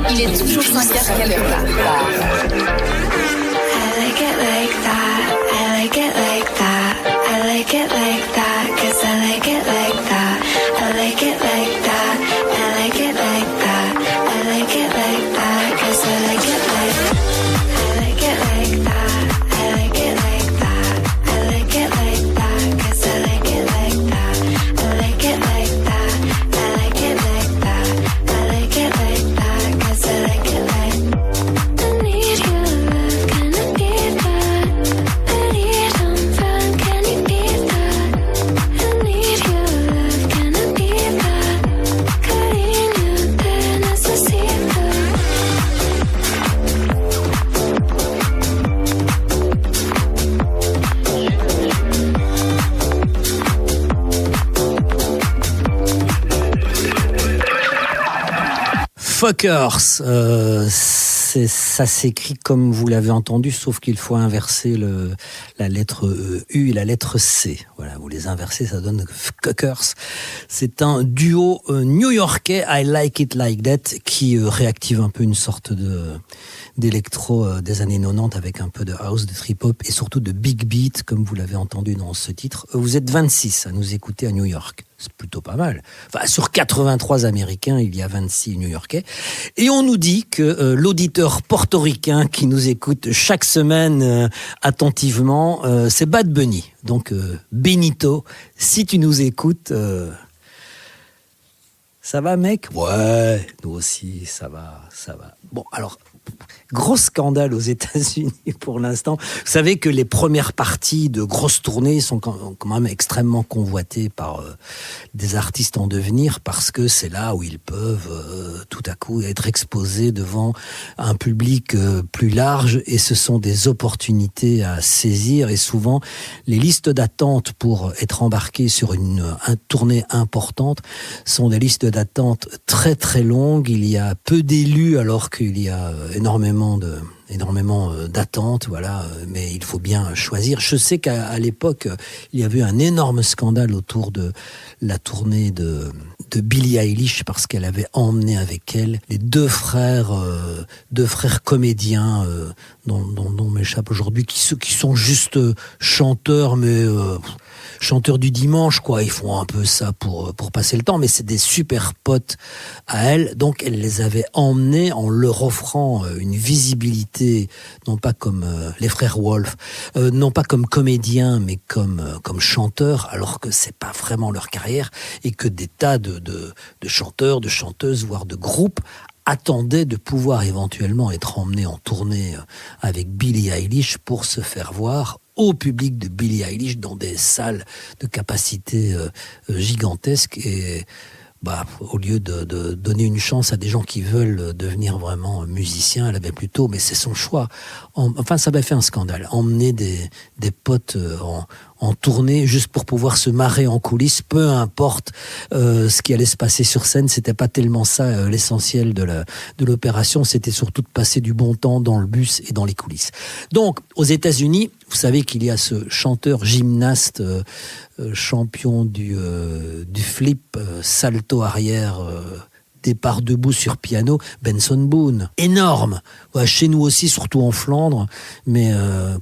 Il est toujours 5h quelque part. I like it like that. I like it like that. I like it like that. 'Cause I like it like that. I like it like that. I like it like that. I like it like that. 'Cause I like it like that. I like it like that. I like it like that. I like it like that. 'Cause I like it like that. I like it like that. I like it like that. I like it like that. 'Cause I like it like. I need your love, can I be that? I need some fun, can you be that? I need your love, can I be that? Cariño, te necesito. Fuckers, ça s'écrit comme vous l'avez entendu, sauf qu'il faut inverser la lettre U et la lettre C. Voilà, vous les inversez, ça donne Fuckers. C'est un duo new-yorkais, I Like It Like That, qui réactive un peu une sorte d'électro des années 90 avec un peu de house, de trip-hop et surtout de big beat, comme vous l'avez entendu dans ce titre. Vous êtes 26 à nous écouter à New York. C'est plutôt pas mal. Enfin, sur 83 Américains, il y a 26 New-Yorkais. Et on nous dit que l'auditeur portoricain qui nous écoute chaque semaine attentivement, c'est Bad Bunny. Donc, Benito, si tu nous écoutes, ça va, mec? Ouais, nous aussi, ça va, ça va. Bon, alors, Gros scandale aux États-Unis pour l'instant. Vous savez que les premières parties de grosses tournées sont quand même extrêmement convoitées par des artistes en devenir parce que c'est là où ils peuvent tout à coup être exposés devant un public plus large et ce sont des opportunités à saisir et souvent les listes d'attente pour être embarqués sur une tournée importante sont des listes d'attente très très longues. Il y a peu d'élus alors qu'il y a énormément d'attentes, voilà, mais il faut bien choisir. Je sais qu'à l'époque, il y avait eu un énorme scandale autour de la tournée de Billie Eilish parce qu'elle avait emmené avec elle les deux frères comédiens dont m'échappe aujourd'hui, qui sont juste chanteurs, mais chanteurs du dimanche, quoi. Ils font un peu ça pour passer le temps, mais c'est des super potes à elle. Donc, elle les avait emmenés en leur offrant une visibilité, non pas comme les frères Wolf, non pas comme comédiens, mais comme chanteurs, alors que c'est pas vraiment leur carrière et que des tas de chanteurs, de chanteuses, voire de groupes attendaient de pouvoir éventuellement être emmenés en tournée avec Billie Eilish pour se faire voir au public de Billie Eilish dans des salles de capacité gigantesque et au lieu de donner une chance à des gens qui veulent devenir vraiment musiciens, elle avait plutôt, mais c'est son choix. Ça avait fait un scandale. Emmener des potes en tournée juste pour pouvoir se marrer en coulisses, peu importe ce qui allait se passer sur scène, c'était pas tellement ça l'essentiel de l'opération, c'était surtout de passer du bon temps dans le bus et dans les coulisses. Donc, aux États-Unis, vous savez qu'il y a ce chanteur gymnaste champion du flip salto arrière départ debout sur piano, Benson Boone. Énorme. Ouais, chez nous aussi, surtout en Flandre, mais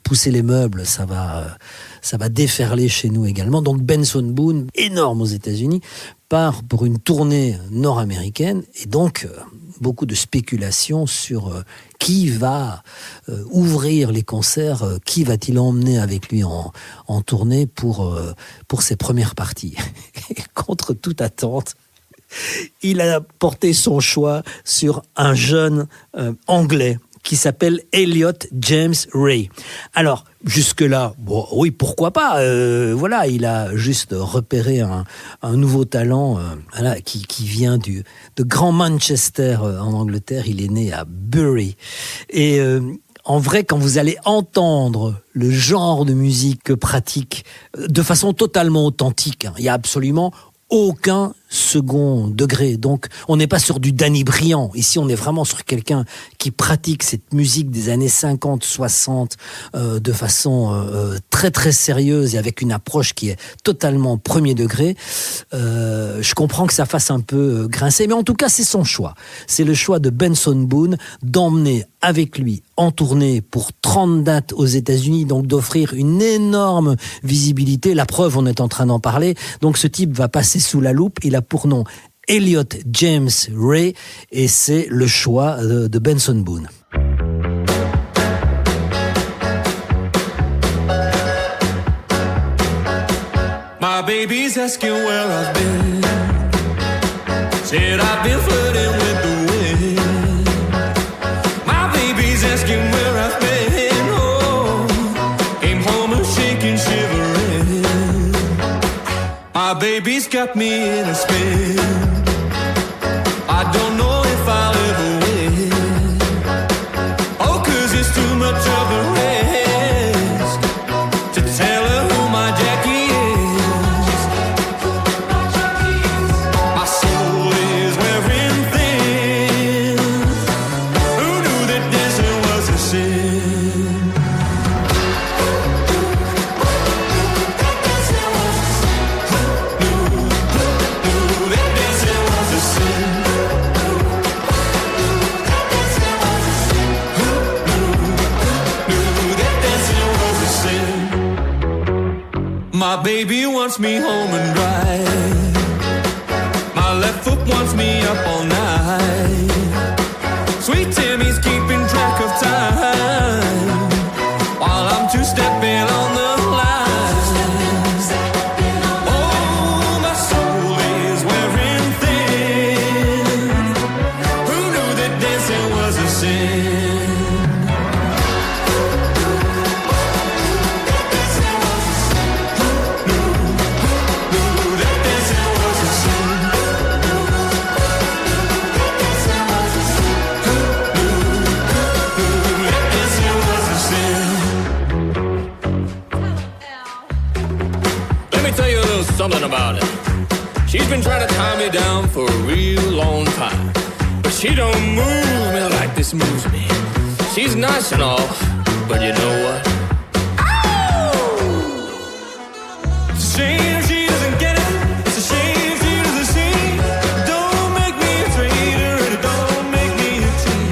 pousser les meubles, ça va déferler chez nous également. Donc Benson Boone, énorme aux États-Unis, part pour une tournée nord-américaine et donc beaucoup de spéculations sur qui va ouvrir les concerts, qui va-t-il emmener avec lui en tournée pour ses premières parties. Contre toute attente, il a porté son choix sur un jeune anglais qui s'appelle Elliot James Ray. Alors, jusque-là, oui, pourquoi pas. Voilà, il a juste repéré un nouveau talent qui vient de Grand Manchester en Angleterre. Il est né à Bury. Et en vrai, quand vous allez entendre le genre de musique que pratique de façon totalement authentique, il y a absolument aucun second degré. Donc, on n'est pas sur du Danny Briand. Ici, on est vraiment sur quelqu'un qui pratique cette musique des années 50, 60 de façon très, très sérieuse et avec une approche qui est totalement premier degré. Je comprends que ça fasse un peu grincer, mais en tout cas, c'est son choix. C'est le choix de Benson Boone d'emmener avec lui en tournée pour 30 dates aux États-Unis, donc d'offrir une énorme visibilité. La preuve, on est en train d'en parler. Donc, ce type va passer sous la loupe. Il a pour nom Elliot James Ray et c'est le choix de Benson Boone. My baby's asking where I've been. Said I've been flirting with the wind. My baby's asking where I've been. Oh, came home and shaking, shivering. My baby's got me in a spin. I don't know if I'll ever win. Oh, 'cause it's too much of a risk to tell her who my Jackie is. My soul is wearing thin. Who knew that dancing was a sin? My baby wants me home and dry. My left foot wants me up all night. Sweet Timmy's keeping track of time while I'm two-stepping on the line. Oh, my soul is wearing thin. Who knew that dancing was a sin? about it. She's been trying to tie me down for a real long time, but she don't move me like this moves me. She's nice and all, but you know what? It's a shame she doesn't get it. It's a shame she doesn't see. Don't make me a traitor and don't make me a cheat.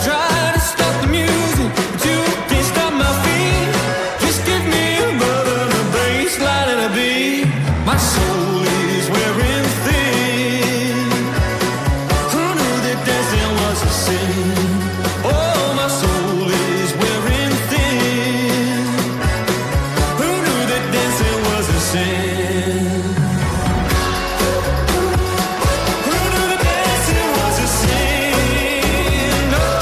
Try to stop the music, but you can't stop my feet. Just give me a mother and a bass line and a beat. My soul is wearing thin. Who knew that dancing was a sin? Oh, my soul is wearing thin. Who knew that dancing was a sin? Who knew that dancing was a sin? Oh,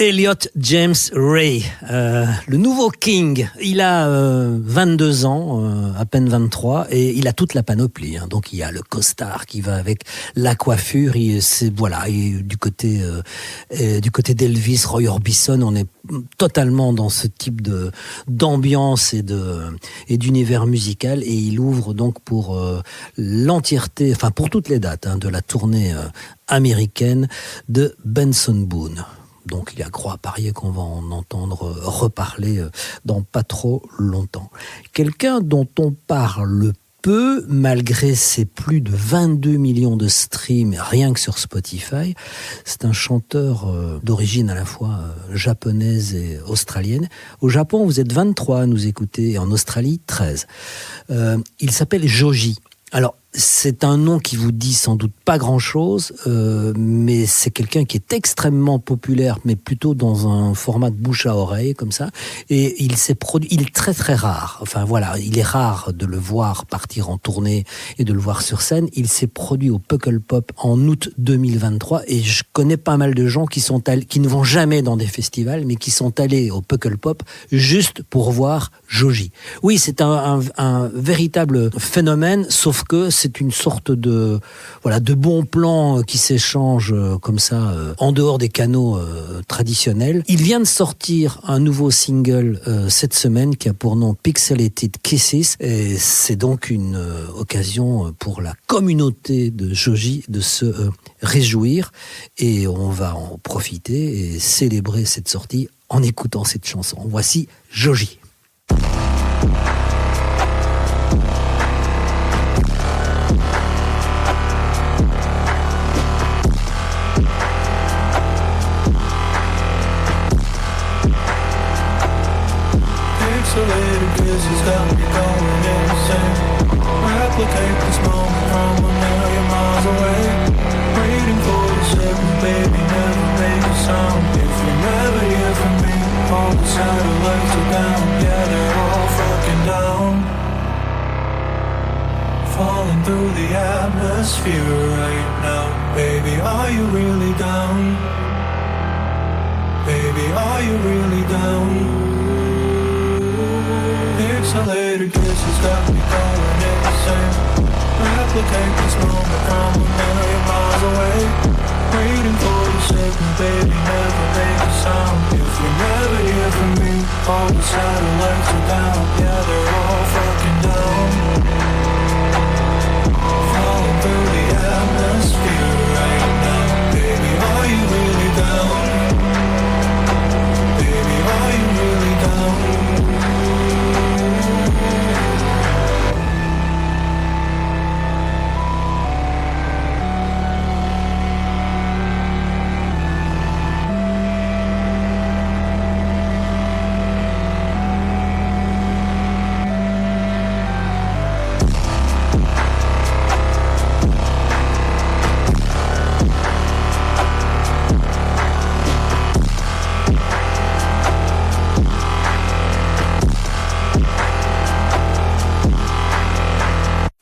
Elliot James Ray, le nouveau King. Il a 22 ans, à peine 23, et il a toute la panoplie. Hein. Donc il y a le costard qui va avec la coiffure. Du côté d'Elvis, Roy Orbison, on est totalement dans ce type d'ambiance et d'univers musical. Et il ouvre donc pour l'entièreté, enfin pour toutes les dates de la tournée américaine de Benson Boone. Donc il y a gros à parier qu'on va en entendre reparler dans pas trop longtemps. Quelqu'un dont on parle peu, malgré ses plus de 22 millions de streams rien que sur Spotify, c'est un chanteur d'origine à la fois japonaise et australienne. Au Japon, vous êtes 23 à nous écouter, et en Australie, 13. Il s'appelle Joji. Alors, c'est un nom qui vous dit sans doute pas grand-chose, mais c'est quelqu'un qui est extrêmement populaire, mais plutôt dans un format de bouche à oreille, comme ça. Et il s'est produit, il est très très rare. Enfin voilà, il est rare de le voir partir en tournée et de le voir sur scène. Il s'est produit au Puckle Pop en août 2023, et je connais pas mal de gens qui ne vont jamais dans des festivals, mais qui sont allés au Puckle Pop juste pour voir Joji. Oui, c'est un véritable phénomène, sauf que c'est une sorte de bons plans qui s'échangent comme ça en dehors des canaux traditionnels. Il vient de sortir un nouveau single cette semaine qui a pour nom Pixelated Kisses, et c'est donc une occasion pour la communauté de Joji de se réjouir, et on va en profiter et célébrer cette sortie en écoutant cette chanson. Voici Joji. Pixelated kisses got me going insane. Replicate this moment from a million miles away. Waiting for the second, baby, never make a sound. If you never hear from me, all the satellites are down. Yeah, they're all fucking down. Falling through the atmosphere right now. Baby, are you really down? Baby, are you really down? Pixelated kisses got me going insane. Replicate this moment from a million miles away. Waiting for the signal, baby, never make a sound. If you never hear from me, all the satellites are down. Yeah, they're all fucking down. Falling through the atmosphere right now. Baby, are you really down? Baby, are you really down?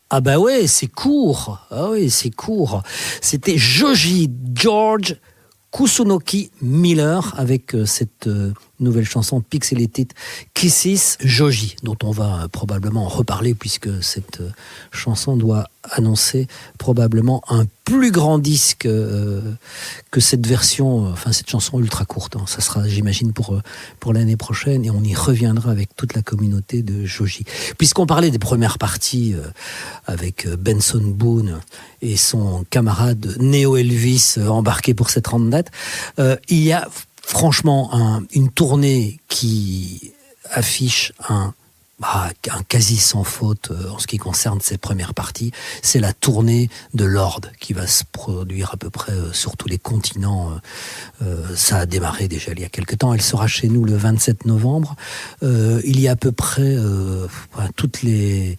Ah bah ouais, c'est court. Ah oui, c'est court. C'était Joji, George Kusunoki Miller avec cette nouvelle chanson Pixelated Kisses, Joji, dont on va probablement reparler puisque cette chanson doit annoncer probablement un plus grand disque que cette version, enfin cette chanson ultra courte. Hein. Ça sera, j'imagine, pour l'année prochaine et on y reviendra avec toute la communauté de Joji. Puisqu'on parlait des premières parties avec Benson Boone et son camarade Neo Elvis embarqué pour cette grande date, il y a franchement une tournée qui affiche un quasi sans faute en ce qui concerne ces premières parties. C'est la tournée de Lord qui va se produire à peu près sur tous les continents. Ça a démarré déjà il y a quelques temps. Elle sera chez nous le 27 novembre. Il y a à peu près toutes les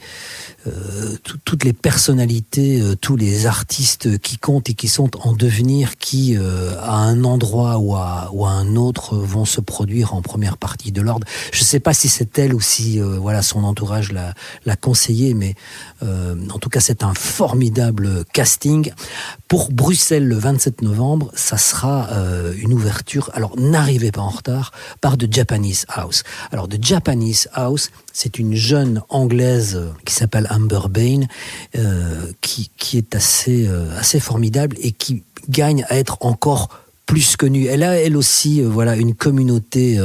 personnalités, tous les artistes qui comptent et qui sont en devenir, qui à un endroit ou à un autre vont se produire en première partie de Lord. Je ne sais pas si c'est elle ou si son entourage l'a conseillé, mais en tout cas c'est un formidable casting. Pour Bruxelles le 27 novembre, ça sera une ouverture, alors n'arrivez pas en retard, par The Japanese House. Alors The Japanese House, c'est une jeune anglaise qui s'appelle Amber Bain, qui est assez formidable et qui gagne à être encore plus connue. Elle a elle aussi une communauté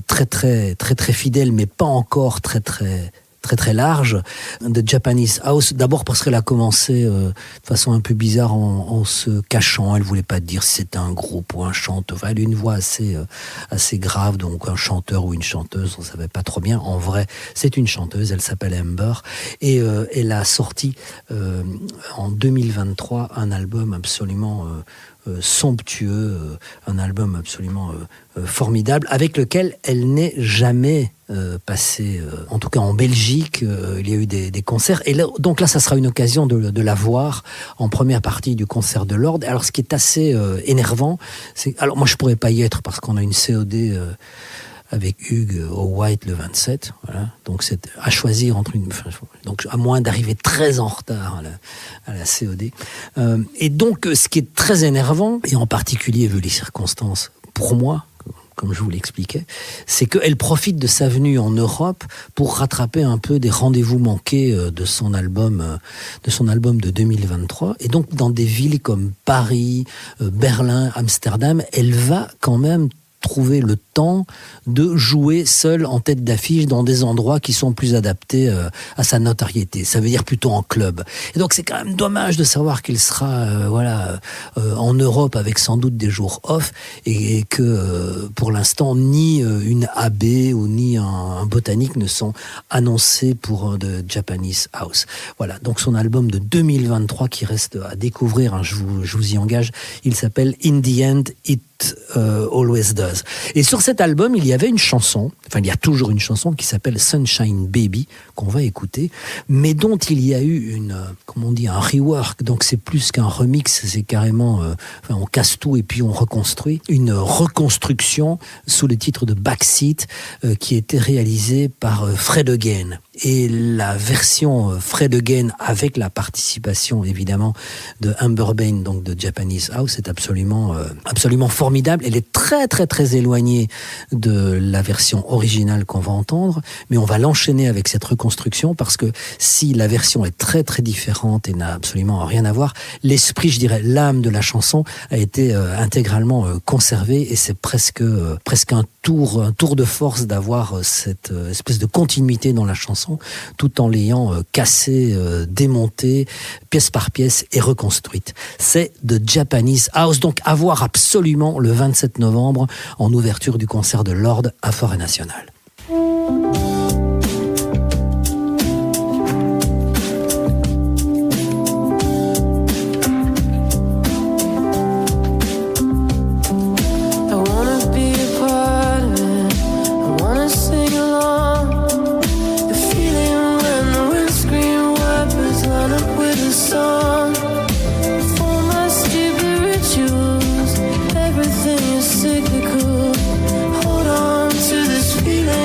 très très très très fidèle, mais pas encore très très très très large, de Japanese House. D'abord parce qu'elle a commencé de façon un peu bizarre en se cachant. Elle voulait pas dire si c'était un groupe ou un chanteur. Enfin, elle a une voix assez grave, donc un chanteur ou une chanteuse, on savait pas trop bien. En vrai, c'est une chanteuse. Elle s'appelle Amber et elle a sorti en 2023 un album absolument somptueux, un album absolument formidable, avec lequel elle n'est jamais passée, en tout cas en Belgique. Il y a eu des concerts, et là, donc là ça sera une occasion de la voir en première partie du concert de Lord. Alors ce qui est assez énervant, c'est, alors moi je pourrais pas y être parce qu'on a une COD avec Hugues au White le 27, voilà. Donc c'est à choisir entre donc à moins d'arriver très en retard à la COD. Et donc ce qui est très énervant, et en particulier vu les circonstances pour moi, comme je vous l'expliquais, c'est qu'elle profite de sa venue en Europe pour rattraper un peu des rendez-vous manqués de son album de 2023. Et donc dans des villes comme Paris, Berlin, Amsterdam, elle va quand même trouver le temps de jouer seule en tête d'affiche dans des endroits qui sont plus adaptés à sa notoriété. Ça veut dire plutôt en club. Et donc c'est quand même dommage de savoir qu'il sera en Europe avec sans doute des jours off et que pour l'instant ni une AB ou ni un botanique ne sont annoncés pour The Japanese House. Voilà, donc son album de 2023 qui reste à découvrir, hein, je vous y engage, il s'appelle In the End It Always Does. Et sur cet album, il y avait une chanson, enfin il y a toujours une chanson qui s'appelle Sunshine Baby, qu'on va écouter, mais dont il y a eu un rework, donc c'est plus qu'un remix, c'est carrément, on casse tout et puis on reconstruit, une reconstruction sous le titre de Backseat, qui a été réalisée par Fred Again. Et la version Fred Again, avec la participation évidemment de Amber Bain, donc de Japanese House, est absolument formidable. Elle est très très très éloignée de la version originale qu'on va entendre, mais on va l'enchaîner avec cette reconstruction parce que si la version est très très différente et n'a absolument rien à voir, l'esprit, je dirais, l'âme de la chanson a été intégralement conservé et c'est presque un tour de force d'avoir cette espèce de continuité dans la chanson, tout en l'ayant cassée, démontée, pièce par pièce et reconstruite. C'est The Japanese House, donc à voir absolument le 27 novembre en ouverture du concert de Lord à Forêt Nationale. Everything is cyclical. Hold on to this feeling.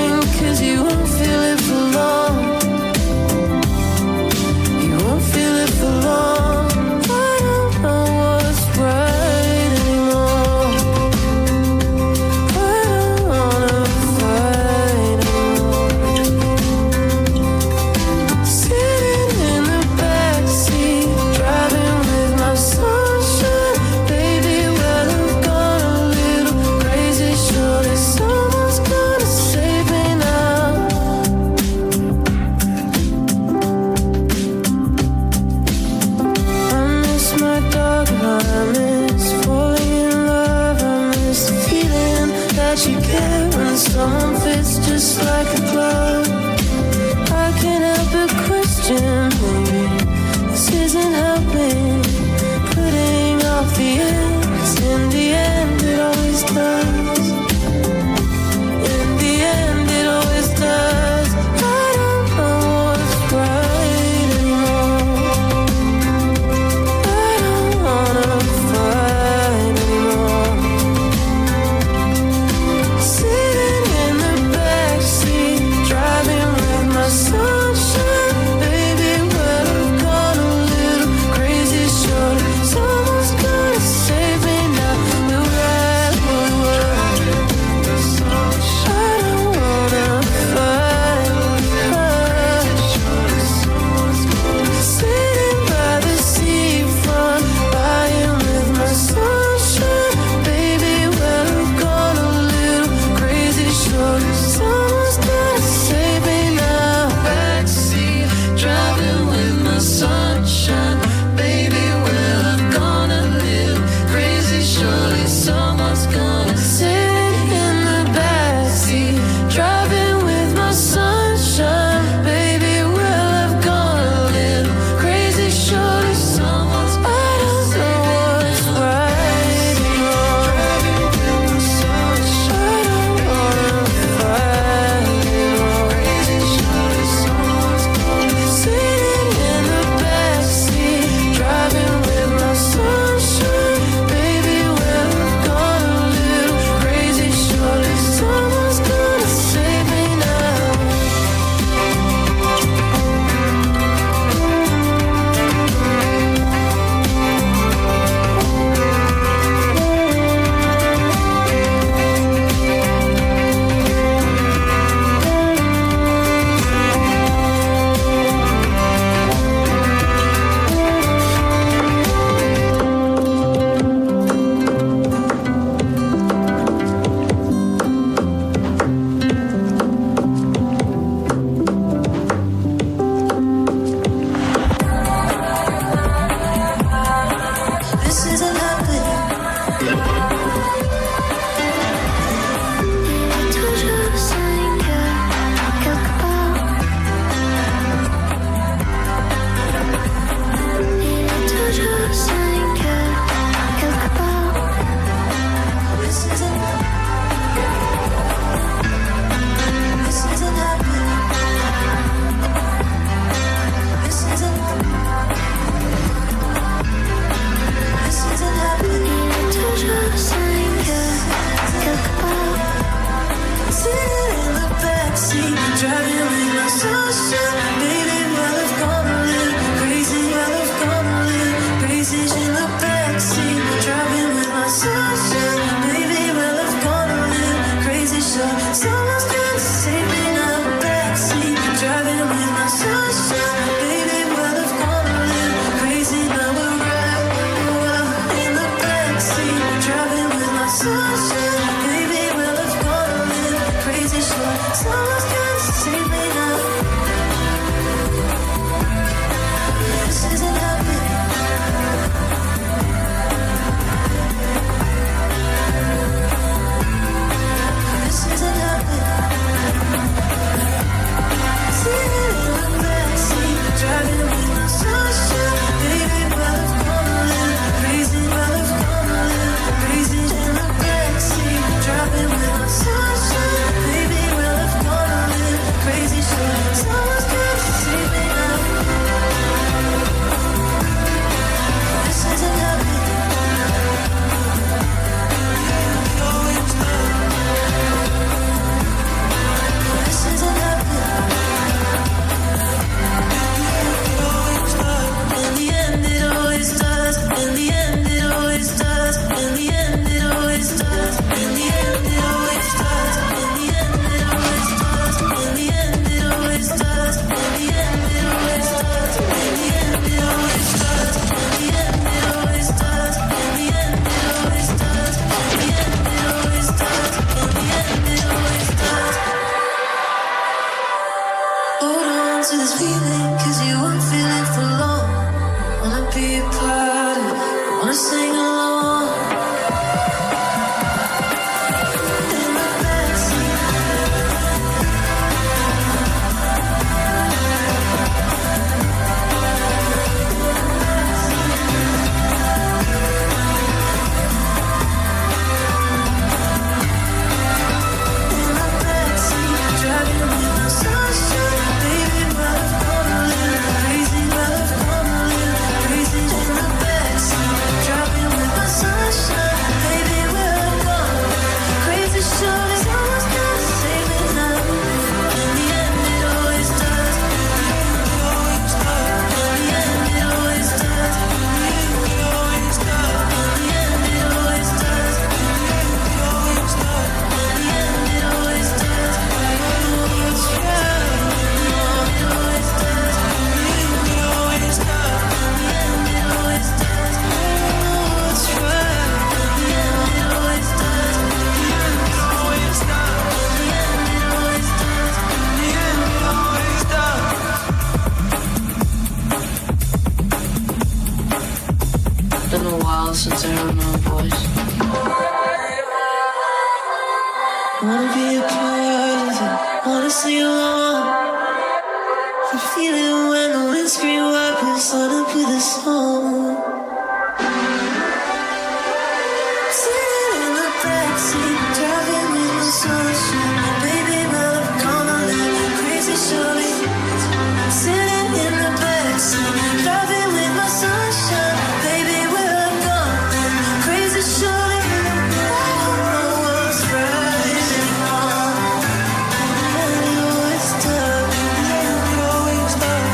else will turn my voice. Wanna be a part of it, wanna sing along. I feel it when the windscreen wipers on up with a song. Sitting in the backseat, driving with my sunshine. Baby, but I'm gonna live crazy surely. Sitting in the backseat, driving with my sunshine. Baby, where I'm going, crazy surely. I don't know what's right anymore. And it always does. It always does.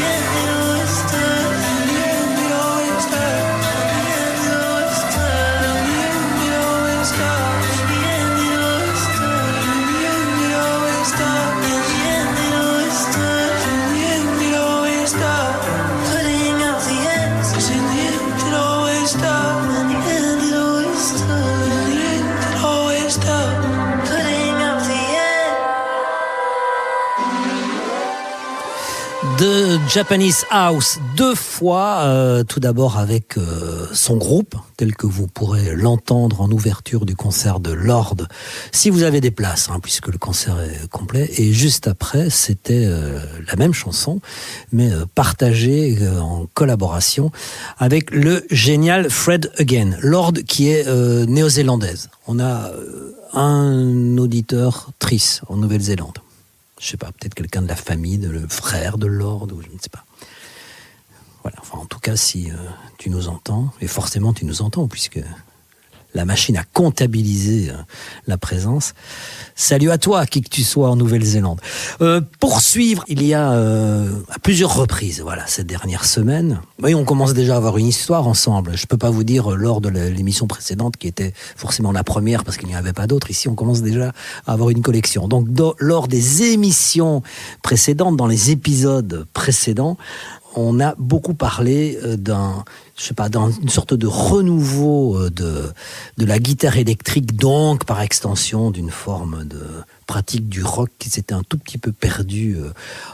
Yeah, it always does. Yeah, it always does. Yeah, it always does. Yeah, it always does. Yeah, it always does. Yeah, it always does. Yeah, it always does. Yeah, it always does. Putting out the ends. In the end, it always does. In the end, it always does. In the end, it always does. Putting out the end. De Japanese House, 2 fois, tout d'abord avec son groupe, tel que vous pourrez l'entendre en ouverture du concert de Lord, si vous avez des places, puisque le concert est complet, et juste après, c'était la même chanson, mais partagée en collaboration avec le génial Fred Again. Lord qui est néo-zélandaise. On a un auditeur trice en Nouvelle-Zélande. Je sais pas, peut-être quelqu'un de la famille, le frère de Lord, ou je ne sais pas. Voilà, enfin en tout cas, si tu nous entends, et forcément tu nous entends, puisque la machine a comptabilisé la présence. Salut à toi, qui que tu sois en Nouvelle-Zélande. Pour suivre, il y a à plusieurs reprises, voilà, cette dernière semaine. Oui, on commence déjà à avoir une histoire ensemble. Je peux pas vous dire lors de l'émission précédente, qui était forcément la première, parce qu'il n'y avait pas d'autres. Ici, on commence déjà à avoir une collection. Donc, lors des émissions précédentes, dans les épisodes précédents, on a beaucoup parlé d'une sorte de renouveau de la guitare électrique, donc par extension d'une forme de pratique du rock qui s'était un tout petit peu perdu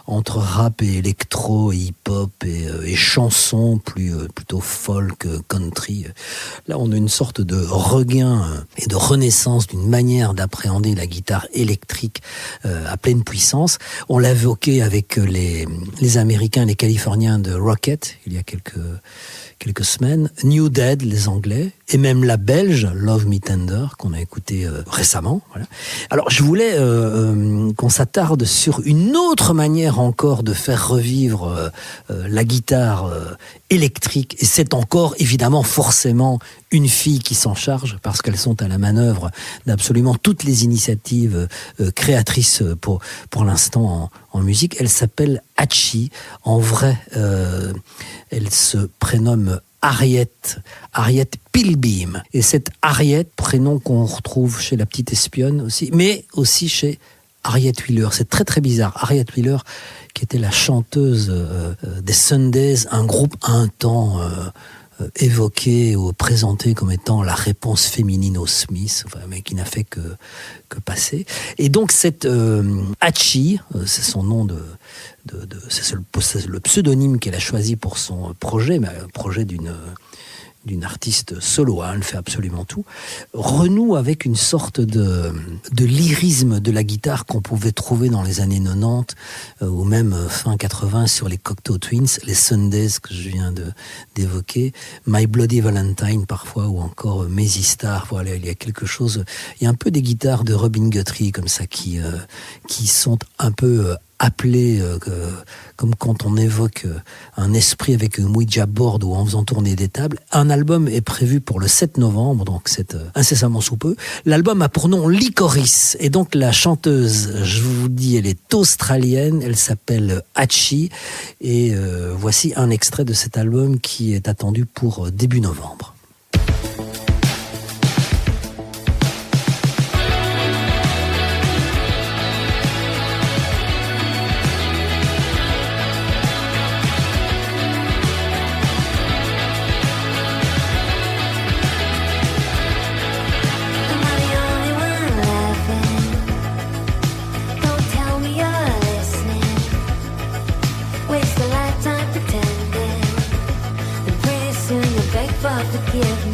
entre rap et électro, et hip-hop et chansons plutôt folk, country. Là, on a une sorte de regain et de renaissance d'une manière d'appréhender la guitare électrique à pleine puissance. On l'a évoqué avec les Américains, les Californiens de Rocket, il y a quelques semaines, New Dead, les Anglais, et même la Belge, Love Me Tender, qu'on a écouté récemment. Voilà. Alors, je voulais qu'on s'attarde sur une autre manière encore de faire revivre la guitare électrique, et c'est encore, évidemment, forcément, une fille qui s'en charge, parce qu'elles sont à la manœuvre d'absolument toutes les initiatives créatrices pour l'instant en musique. Elle s'appelle Hachi. En vrai, elle se prénomme Harriet Pilbeam. Et cette Harriet, prénom qu'on retrouve chez la petite espionne aussi, mais aussi chez Harriet Wheeler. C'est très très bizarre. Harriet Wheeler, qui était la chanteuse des Sundays, un groupe un temps évoqué ou présenté comme étant la réponse féminine aux Smiths, mais qui n'a fait que passer. Et donc cette Hachi, c'est son nom c'est le pseudonyme qu'elle a choisi pour son projet, mais un projet d'une artiste solo, elle fait absolument tout, renoue avec une sorte de lyrisme de la guitare qu'on pouvait trouver dans les années 90 ou même fin 80 sur les Cocteau Twins, les Sundays que je viens d'évoquer, My Bloody Valentine parfois, ou encore Maisy Star. Voilà, il y a quelque chose, il y a un peu des guitares de Robin Guthrie comme ça qui sont un peu appelé comme quand on évoque un esprit avec une Ouija board ou en faisant tourner des tables. Un album est prévu pour le 7 novembre, donc c'est incessamment sous peu. L'album a pour nom Licorice, et donc la chanteuse, je vous dis, elle est australienne, elle s'appelle Hachi, et voici un extrait de cet album qui est attendu pour début novembre. Forgive me.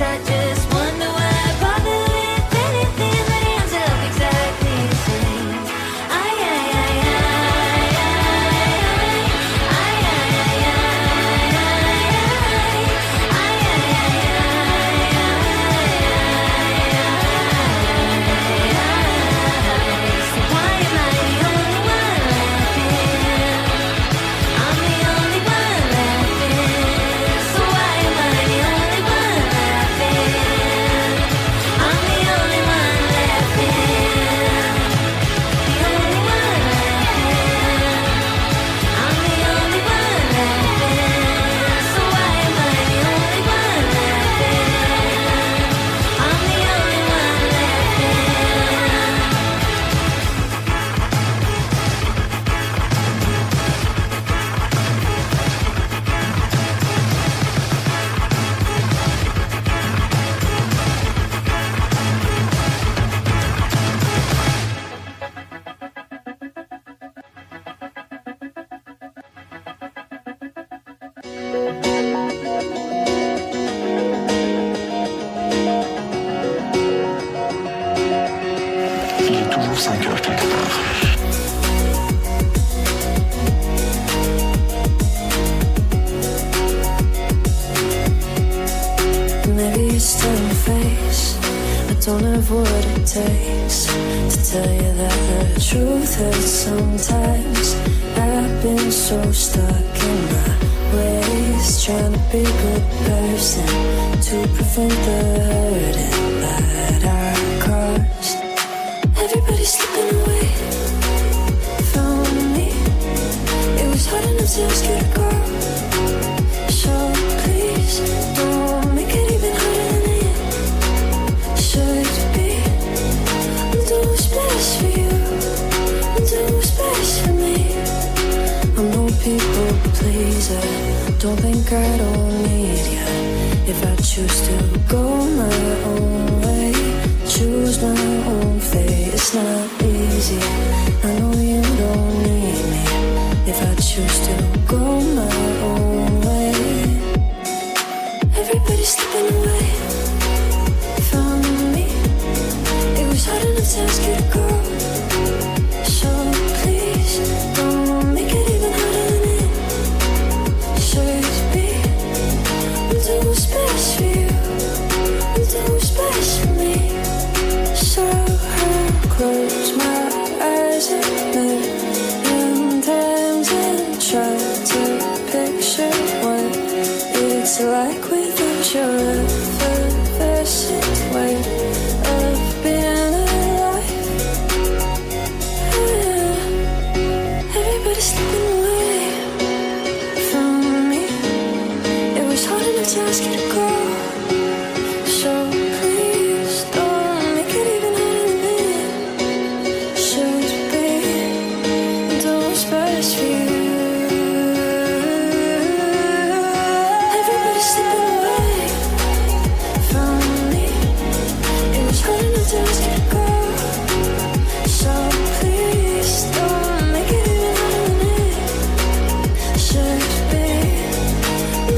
I just wonder why I bother with anything that ends up exactly the same. So why am I the only one laughing? I'm the only one laughing. So why am I the only one laughing? I'm the only one laughing. The only one laughing. I'm the only one laughing. So why am I the only one laughing? I'm the only one laughing. Il est toujours 5 heures quelque part. Maybe it's still in face. I don't have what it takes to tell you that the truth hurts sometimes. I've been so stuck in my ways, trying to be a good person to prevent the hurting that I caused. Everybody's slipping away from me. It was hard enough to ask you to go. So please don't make it even harder than it should be. Do what's best for you. Do what's best for me. I'm no people pleaser. Don't think I don't need ya. If I choose to go my own way, choose my own fate. It's not easy. I know you don't need me. If I choose to go my own way, everybody's slipping away from me. It was hard enough to ask you to go. So please don't make it even harder than it should be. Do what's best for you. Do what's best for me. So I close my eyes a million times and try to picture what it's like without your effervescent way of being alive. Everybody's slipping away from me. It was hard enough to ask you to go. So please don't make it even harder than it should be. Do what's best for you. Everybody's slipping away from me. It was hard enough to ask you to go. So please don't make it even harder than it should be.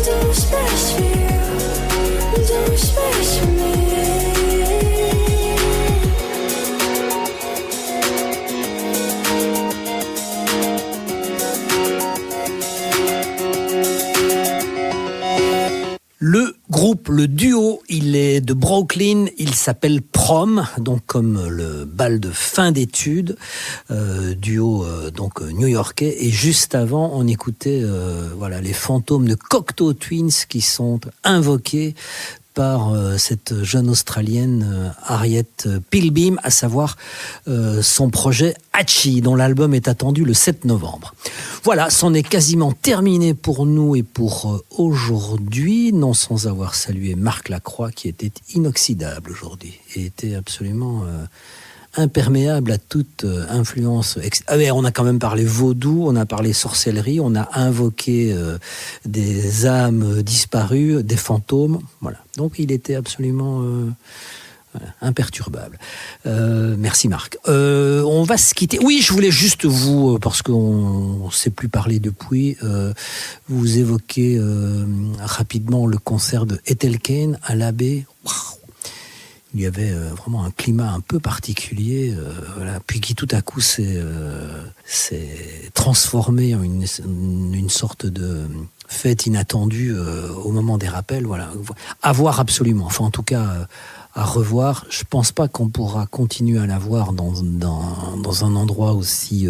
Do what's best for you. Do what's best for me. Le groupe, le duo, il est de Brooklyn, il s'appelle Prom, donc comme le bal de fin d'études, duo donc new-yorkais. Et juste avant, on écoutait voilà les fantômes de Cocteau Twins qui sont invoqués par cette jeune Australienne Harriet Pilbeam, à savoir son projet Hachi, dont l'album est attendu le 7 novembre. Voilà, c'en est quasiment terminé pour nous et pour aujourd'hui, non sans avoir salué Marc Lacroix qui était inoxydable aujourd'hui et était absolument imperméable à toute influence. On a quand même parlé vaudou, on a parlé sorcellerie, on a invoqué des âmes disparues, des fantômes. Voilà. Donc il était absolument Voilà, imperturbable. Merci Marc. On va se quitter. Oui, je voulais juste vous, parce qu'on ne s'est plus parlé depuis, vous évoquer rapidement le concert de Ethel Cain à l'Abbé. Waouh, il y avait vraiment un climat un peu particulier, voilà, puis qui tout à coup s'est transformé en une sorte de fête inattendue au moment des rappels. Voilà, à voir absolument. Enfin, en tout cas, à revoir. Je pense pas qu'on pourra continuer à la voir dans un endroit aussi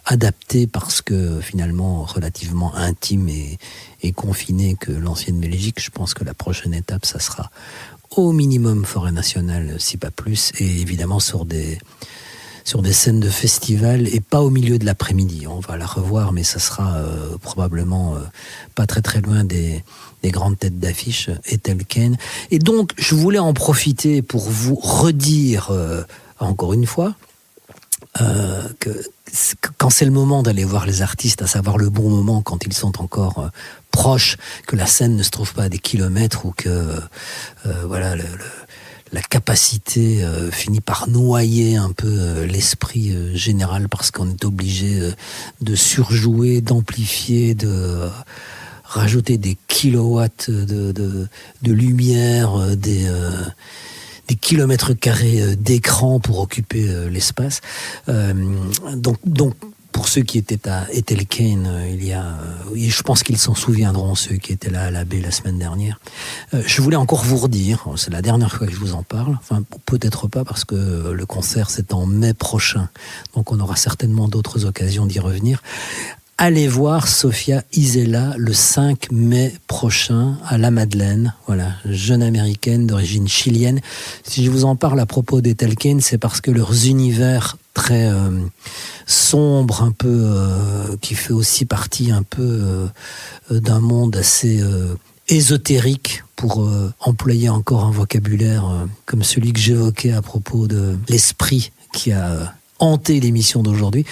adapté, parce que finalement relativement intime et confiné que l'ancienne Belgique. Je pense que la prochaine étape, ça sera au minimum Forêt Nationale, si pas plus, et évidemment sur des scènes de festival, et pas au milieu de l'après-midi. On va la revoir, mais ça sera probablement pas très très loin des grandes têtes d'affiche, Ethel Cain. Et donc, je voulais en profiter pour vous redire, encore une fois, que quand c'est le moment d'aller voir les artistes, à savoir le bon moment, quand ils sont encore proches, que la scène ne se trouve pas à des kilomètres, ou que voilà, la capacité finit par noyer un peu l'esprit général, parce qu'on est obligé de surjouer, d'amplifier, de rajouter des kilowatts de lumière, des kilomètres carrés d'écran pour occuper l'espace. Donc, pour ceux qui étaient à Ethel Cain, je pense qu'ils s'en souviendront, ceux qui étaient là à la baie la semaine dernière. Je voulais encore vous redire, c'est la dernière fois que je vous en parle, enfin peut-être pas, parce que le concert c'est en mai prochain, donc on aura certainement d'autres occasions d'y revenir. Allez voir Sophia Isela le 5 mai prochain à La Madeleine, voilà, jeune américaine d'origine chilienne. Si je vous en parle à propos d'Ethel Cain, c'est parce que leurs univers très sombres, un peu, qui fait aussi partie un peu d'un monde assez ésotérique, pour employer encore un vocabulaire comme celui que j'évoquais à propos de l'esprit qui a hanter l'émission d'aujourd'hui.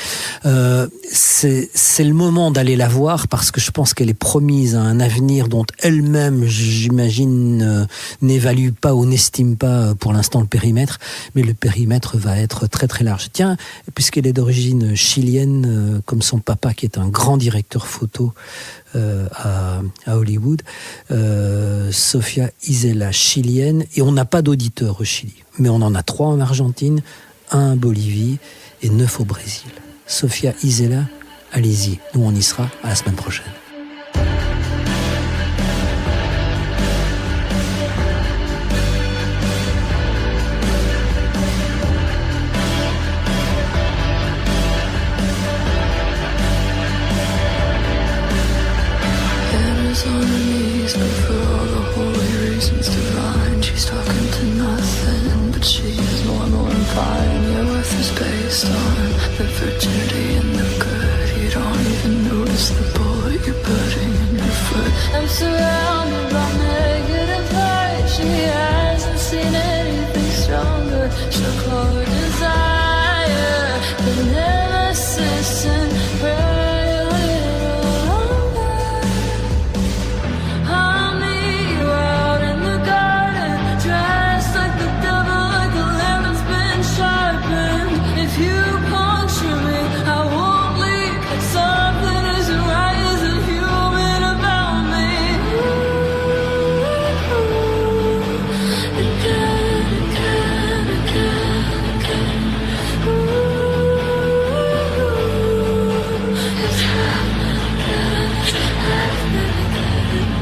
C'est le moment d'aller la voir, parce que je pense qu'elle est promise à un avenir dont elle-même, j'imagine, n'évalue pas ou n'estime pas pour l'instant le périmètre, mais le périmètre va être très très large. Tiens, puisqu'elle est d'origine chilienne, comme son papa qui est un grand directeur photo à Hollywood, Sophia Isela chilienne, et on n'a pas d'auditeurs au Chili, mais on en a 3 en Argentine, 1 en Bolivie et 9 au Brésil. Sophia Isela, allez-y, nous on y sera à la semaine prochaine. Based on the virginity and the good, you don't even notice the bullet you're putting in your foot. I'm surrounded by negative light. She hasn't seen anything stronger. She'll call her desire the nemesis and pray a little longer. I'll meet you out in the garden, dressed like the devil, like a lamb that's been sharpened. If you puncture me, I won't leave. Something isn't right, isn't human about me. Ooh, again, again, again, again. Ooh, it's happening again, it's happening again.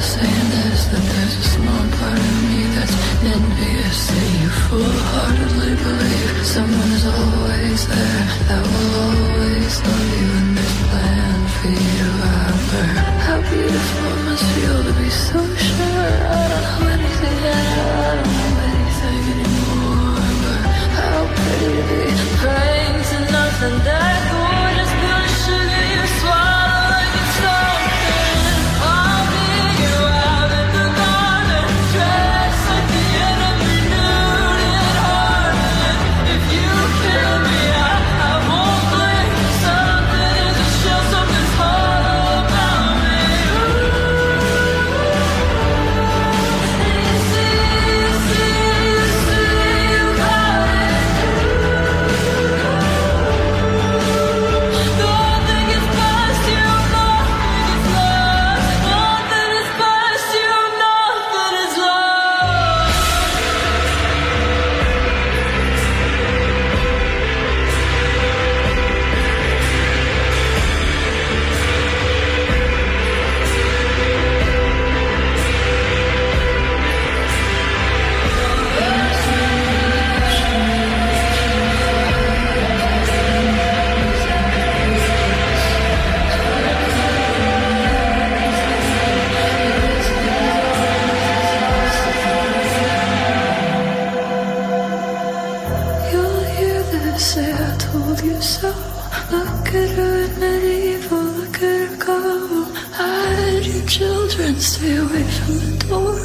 Saying this, that there's a small part of me that's envious that you full-heartedly believe someone is always there that will always love you, and there's plan for you out there. How beautiful it must feel to be so sure. I don't know anything yet, I don't know anything anymore, but how pretty to be praying to nothing that gorgeous good sugar you swallow like it's something. I'll be you out in the garden, can't stay away from the door.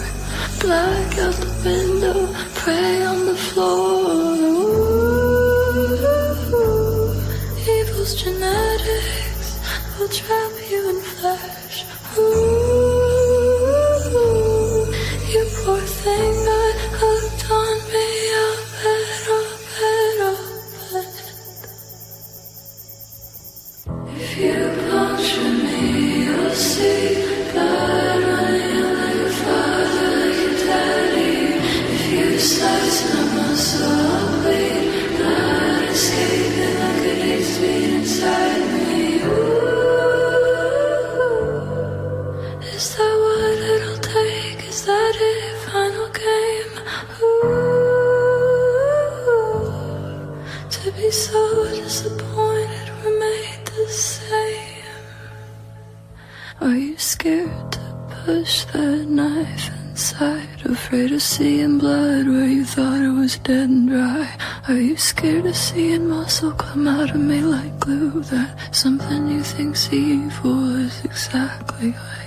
Black out the window, pray on the floor. Ooh, evil's genetics will trap you in flesh. Ooh, you poor thing got hooked on me. I'll bet, I'll bet, I'll bet. If you puncture me, you'll see blood running like your father, like your daddy. If you slice my muscle, I'll bleed. Blood escaping like an ace beat inside me. Ooh, is that what it'll take? Is that it? Final game? Ooh, to be so disappointed we're made the same. Are you scared to push that knife inside? Afraid of seeing blood where you thought it was dead and dry? Are you scared of seeing muscle come out of me like glue? That something you think's evil is exactly what